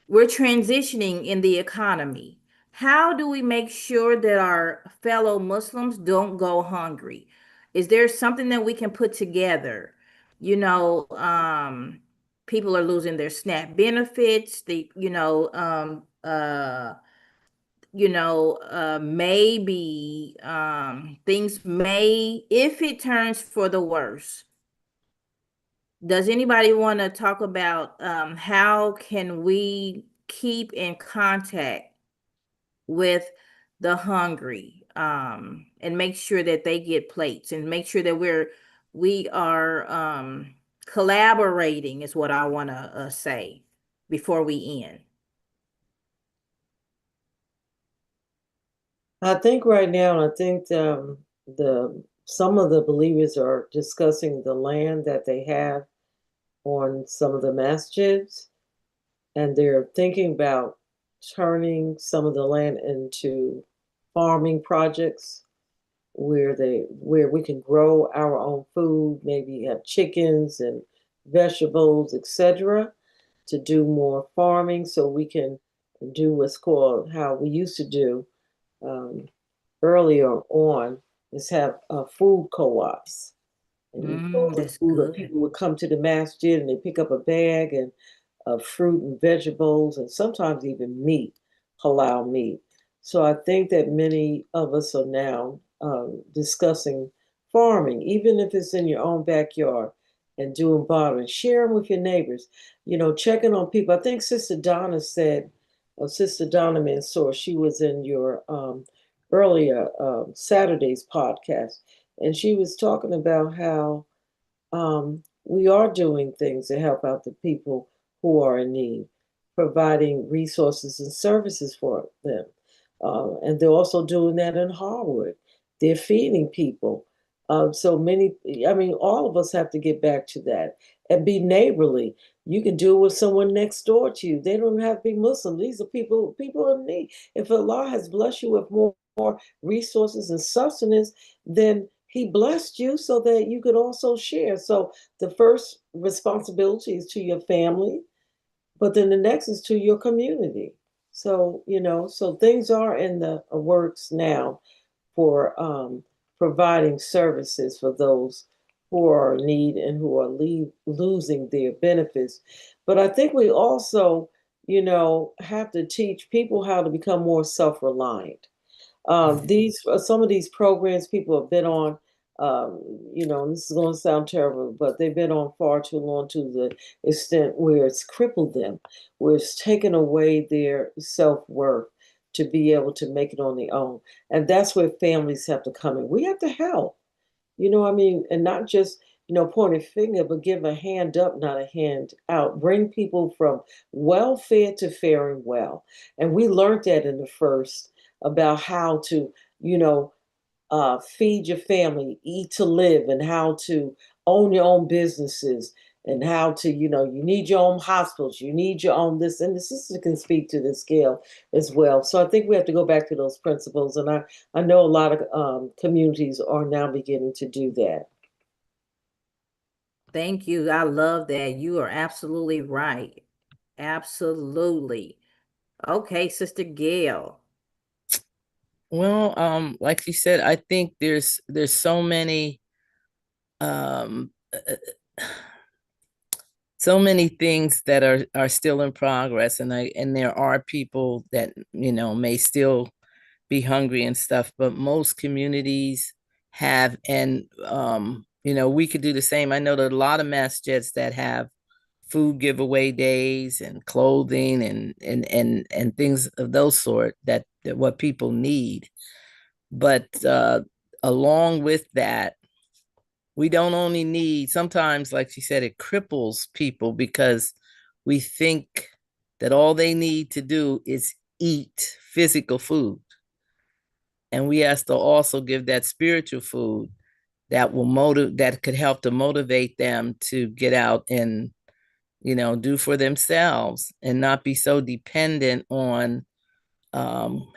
we're transitioning in the economy. How do we make sure that our fellow Muslims don't go hungry? Is there something that we can put together? You know, people are losing their SNAP benefits. Maybe things may, if it turns for the worse. Does anybody want to talk about how can we keep in contact with the hungry and make sure that they get plates and make sure that we are collaborating is what I want to say before we end. I think right now, I think the some of the believers are discussing the land that they have on some of the masjids, and they're thinking about turning some of the land into farming projects where we can grow our own food, maybe have chickens and vegetables, etc., to do more farming so we can do what's called how we used to do um, earlier on is have food co-ops. And you grow the That's food, or good. people would come to the masjid and they pick up a bag and of fruit and vegetables, and sometimes even meat, halal meat. So I think that many of us are now discussing farming, even if it's in your own backyard. and doing bartering. Share them with your neighbors. Checking on people. I think Sister Donna said, or Sister Donna Mansour, she was in your earlier Saturday's podcast, and she was talking about how we are doing things to help out the people who are in need, providing resources and services for them. And they're also doing that in Harwood. They're feeding people. So many, I mean, all of us have to get back to that and be neighborly. You can do it with someone next door to you. They don't have to be Muslim. These are people in need. If Allah has blessed you with more resources and sustenance, then He blessed you so that you could also share. So the first responsibility is to your family, but then the next is to your community. So, so things are in the works now for providing services for those who are in need and who are losing their benefits. But I think we also, have to teach people how to become more self-reliant. These some of these programs people have been on, and this is going to sound terrible, but they've been on far too long to the extent where it's crippled them, where it's taken away their self-worth to be able to make it on their own. And that's where families have to come in. We have to help, and not just, point a finger, but give a hand up, not a hand out. Bring people from welfare to faring well. And we learned that in the first about how to, feed your family, eat to live, and how to own your own businesses, and how to, you need your own hospitals, you need your own this, and the sister can speak to this scale as well. So I think we have to go back to those principles, and I know a lot of communities are now beginning to do that. Thank you. I love that. You are absolutely right. Absolutely. Okay, Sister Gail. Well, like you said, I think there's so many um so many things that are still in progress, and there are people that may still be hungry and stuff, but most communities have, and we could do the same. I know there are a lot of masjids that have food giveaway days and clothing and things of those sort that what people need. But along with that, we don't only need, sometimes, like she said, it cripples people because we think that all they need to do is eat physical food. And we have to also give that spiritual food that that could help to motivate them to get out and, do for themselves and not be so dependent on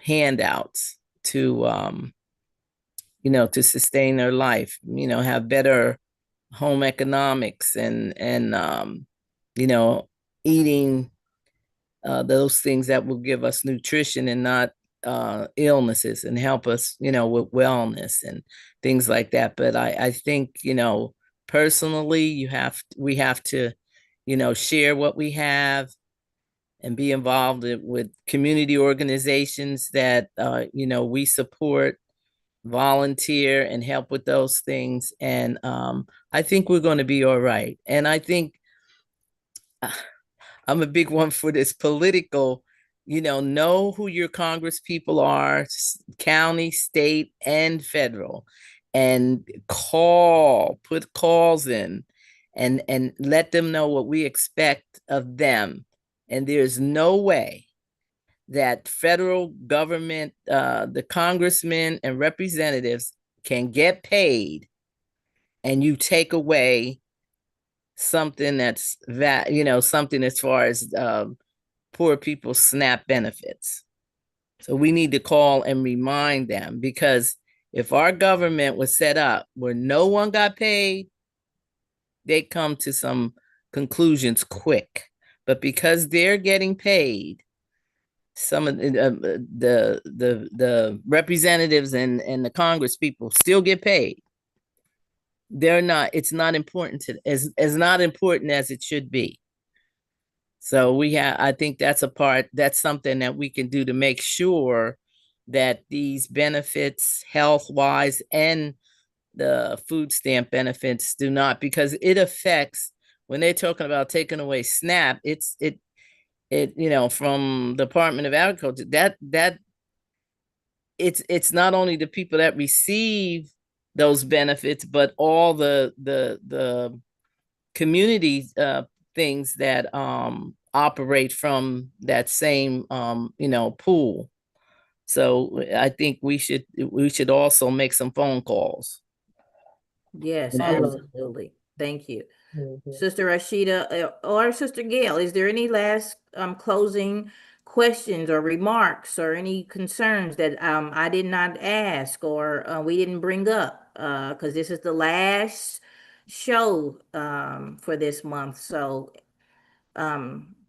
handouts to, to sustain their life, have better home economics and eating those things that will give us nutrition and not illnesses, and help us, with wellness and things like that. But I think, personally, we have to, share what we have and be involved with community organizations that, we support, volunteer and help with those things. And I think we're going to be all right. And I think I'm a big one for this political, know who your Congress people are, county, state, and federal, and put calls in and let them know what we expect of them. And there's no way that federal government, the congressmen and representatives can get paid and you take away something that's something as far as poor people's SNAP benefits. So we need to call and remind them, because if our government was set up where no one got paid, they come to some conclusions quick. But because they're getting paid, some of the representatives and the Congress people still get paid. It's not important as not important as it should be. So I think that's something that we can do to make sure that these benefits, health wise and the food stamp benefits do not, because it affects, when they're talking about taking away SNAP, it from Department of Agriculture, that it's not only the people that receive those benefits, but all the community things that operate from that same pool. So I think we should also make some phone calls. Yes, And- absolutely. Thank you. Mhm. Sister Rashida or Sister Gail, is there any last closing questions or remarks or any concerns that I did not ask or we didn't bring up? Because this is the last show for this month. So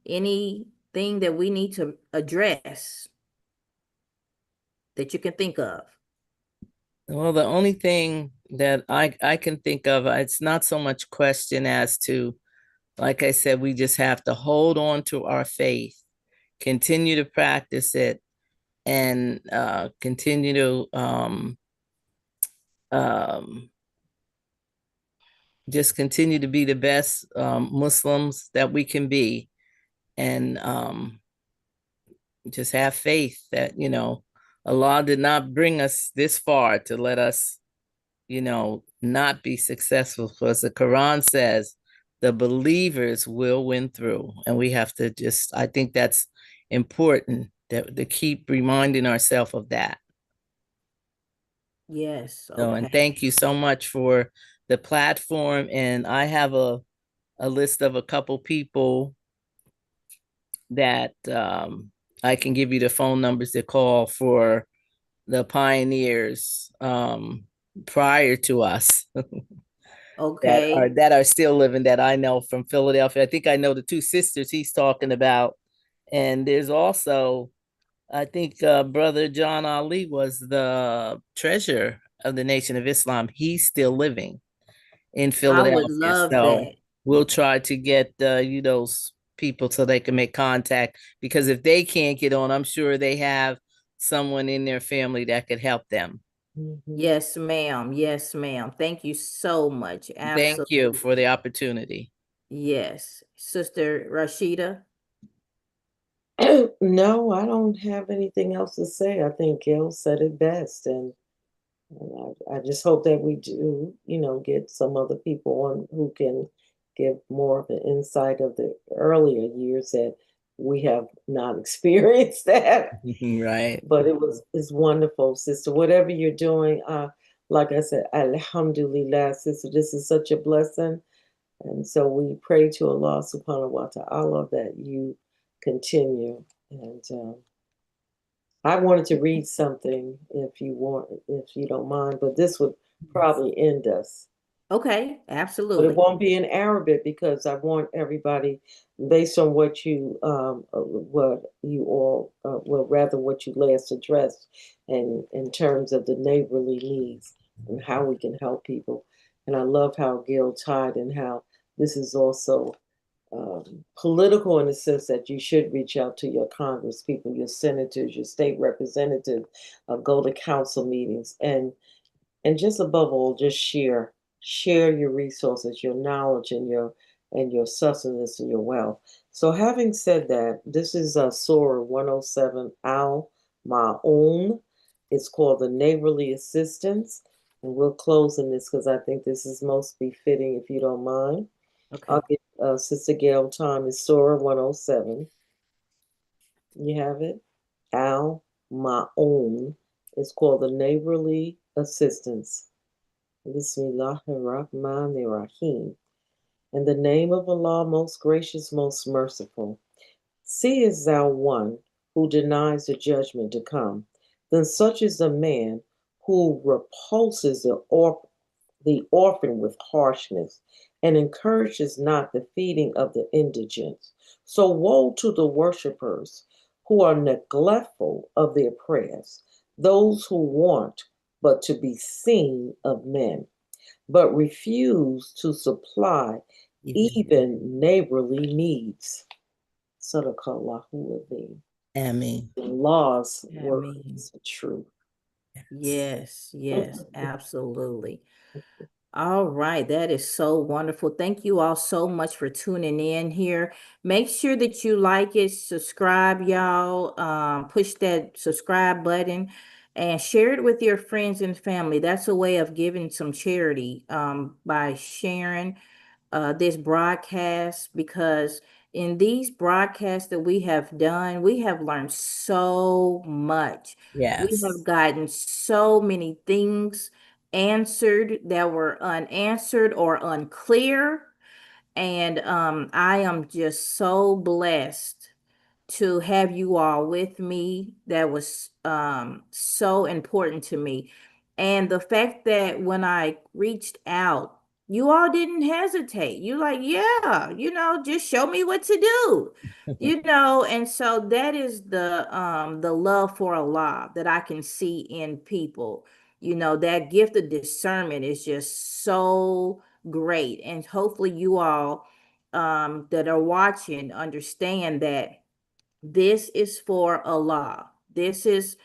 anything that we need to address that you can think of? Well, the only thing that I can think of, it's not so much question as to, like I said, we just have to hold on to our faith, continue to practice it, and continue to just continue to be the best Muslims that we can be, and just have faith that Allah did not bring us this far to let us not be successful, because the Quran says the believers will win through. And we have to I think that's important, that to keep reminding ourselves of that. Yes. So, and Okay. thank you so much for the platform. And I have a list of a couple people that I can give you the phone numbers to call for the pioneers prior to us. Okay. that are still living, that I know from Philadelphia. I think I know the two sisters he's talking about. And there's also, I think Brother John Ali was the treasurer of the Nation of Islam. He's still living in I Philadelphia. would love So that. we'll try to get you those people so they can make contact, because if they can't get on, I'm sure they have someone in their family that could help them. Mhm. Yes, ma'am. Yes, ma'am. Thank you so much. Thank you for the Absolutely. opportunity. Yes. Sister Rashida. No, I don't have anything else to say. I think Gail said it best, and I just hope that we do, get some other people on who can give more of an insight of the earlier years that we have not experienced that. Right. But it's wonderful, sister. Whatever you're doing, like I said, Alhamdulillah, sister. This is such a blessing, and so we pray to Allah Subhanahu wa Taala that you continue. And I wanted to read something if you don't mind, but this would probably end us. Okay, But absolutely. it won't be in Arabic because I want everybody, based on what you what you last addressed, and in terms of the neighborly needs and how we can help people. And I love how Gil tied and how this is also political in the sense that you should reach out to your Congress people, your senators, your state representatives, go to council meetings, and just above all, just share your resources, your knowledge, and your sustenance and your wealth. So, having said that, this is Surah 107 Al Ma'un. It's called the Neighborly Assistance, and we'll close in this because I think this is most befitting, if you don't mind. Okay. I'll give Sister Gail time. It's Surah 107. You have it? Al Ma'un. It's called the Neighborly Assistance. Bismillahirrahmanirrahim. In the name of Allah, most gracious, most merciful. Seest thou one who denies the judgment to come? Then such is the man who repulses the orphan with harshness and encourages not the feeding of the indigent. So woe to the worshippers who are neglectful of their prayers, those who want but to be seen of men, but refuse to supply even neighborly needs. Sadaqallahu azim. Ameen. Allah's Ameen. words are true. Yes, yes, absolutely. All right, that is so wonderful. Thank you all so much for tuning in here. Make sure that you like it, subscribe, y'all. Push that subscribe button and share it with your friends and family. That's a way of giving some charity by sharing this broadcast, because in these broadcasts that we have done, we have learned so much. We Yes. have gotten so many things answered that were unanswered or unclear. And I am just so blessed to have you all with me. That was so important to me. And the fact that when I reached out, you all didn't hesitate. You like, yeah, just show me what to do. And so that is the love for Allah that I can see in people. That gift of discernment is just so great. And hopefully you all that are watching understand that this is for Allah. This is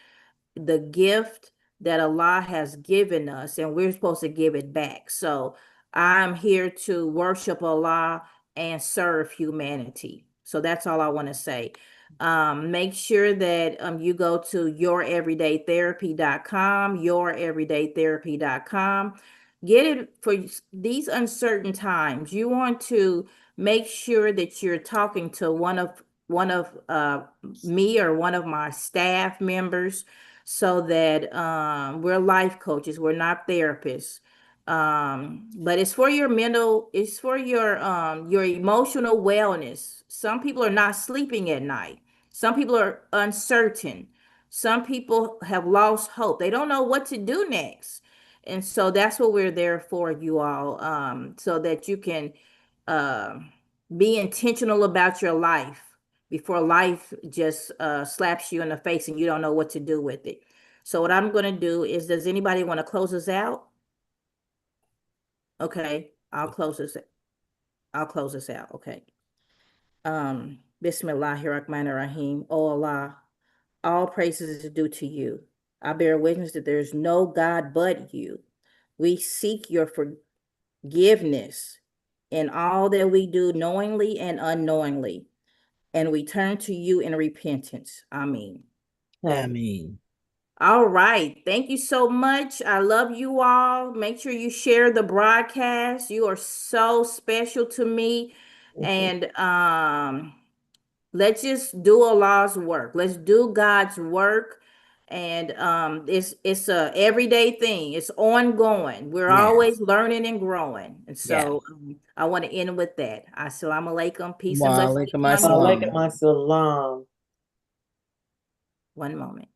the gift that Allah has given us, and we're supposed to give it back. So I'm here to worship Allah and serve humanity. So that's all I want to say. Make sure that you go to youreverydaytherapy.com, youreverydaytherapy.com. Get it for these uncertain times. You want to make sure that you're talking to one of me or one of my staff members, so that we're life coaches, we're not therapists. But it's for your emotional wellness. Some people are not sleeping at night. Some people are uncertain. Some people have lost hope. They don't know what to do next. And so that's what we're there for, you all, so that you can be intentional about your life before life just slaps you in the face and you don't know what to do with it. So what I'm going to do is, does anybody want to close us out? Okay, I'll close this. I'll close this out. Okay. Bismillahirrahmanirrahim. Oh Allah, all praises is due to you. I bear witness that there is no God but you. We seek your forgiveness in all that we do, knowingly and unknowingly, and we turn to you in repentance. Amen. I mean, All right. Thank you so much. I love you all. Make sure you share the broadcast. You are so special to me. And let's just do Allah's work. Let's do God's work. And it's a everyday thing. It's ongoing. We're yes. always learning and growing. And Yes. so I want to end with that. Assalamu alaikum. Peace and Wa blessings alaikum upon you all. assalam. Alaikum assalam. One moment.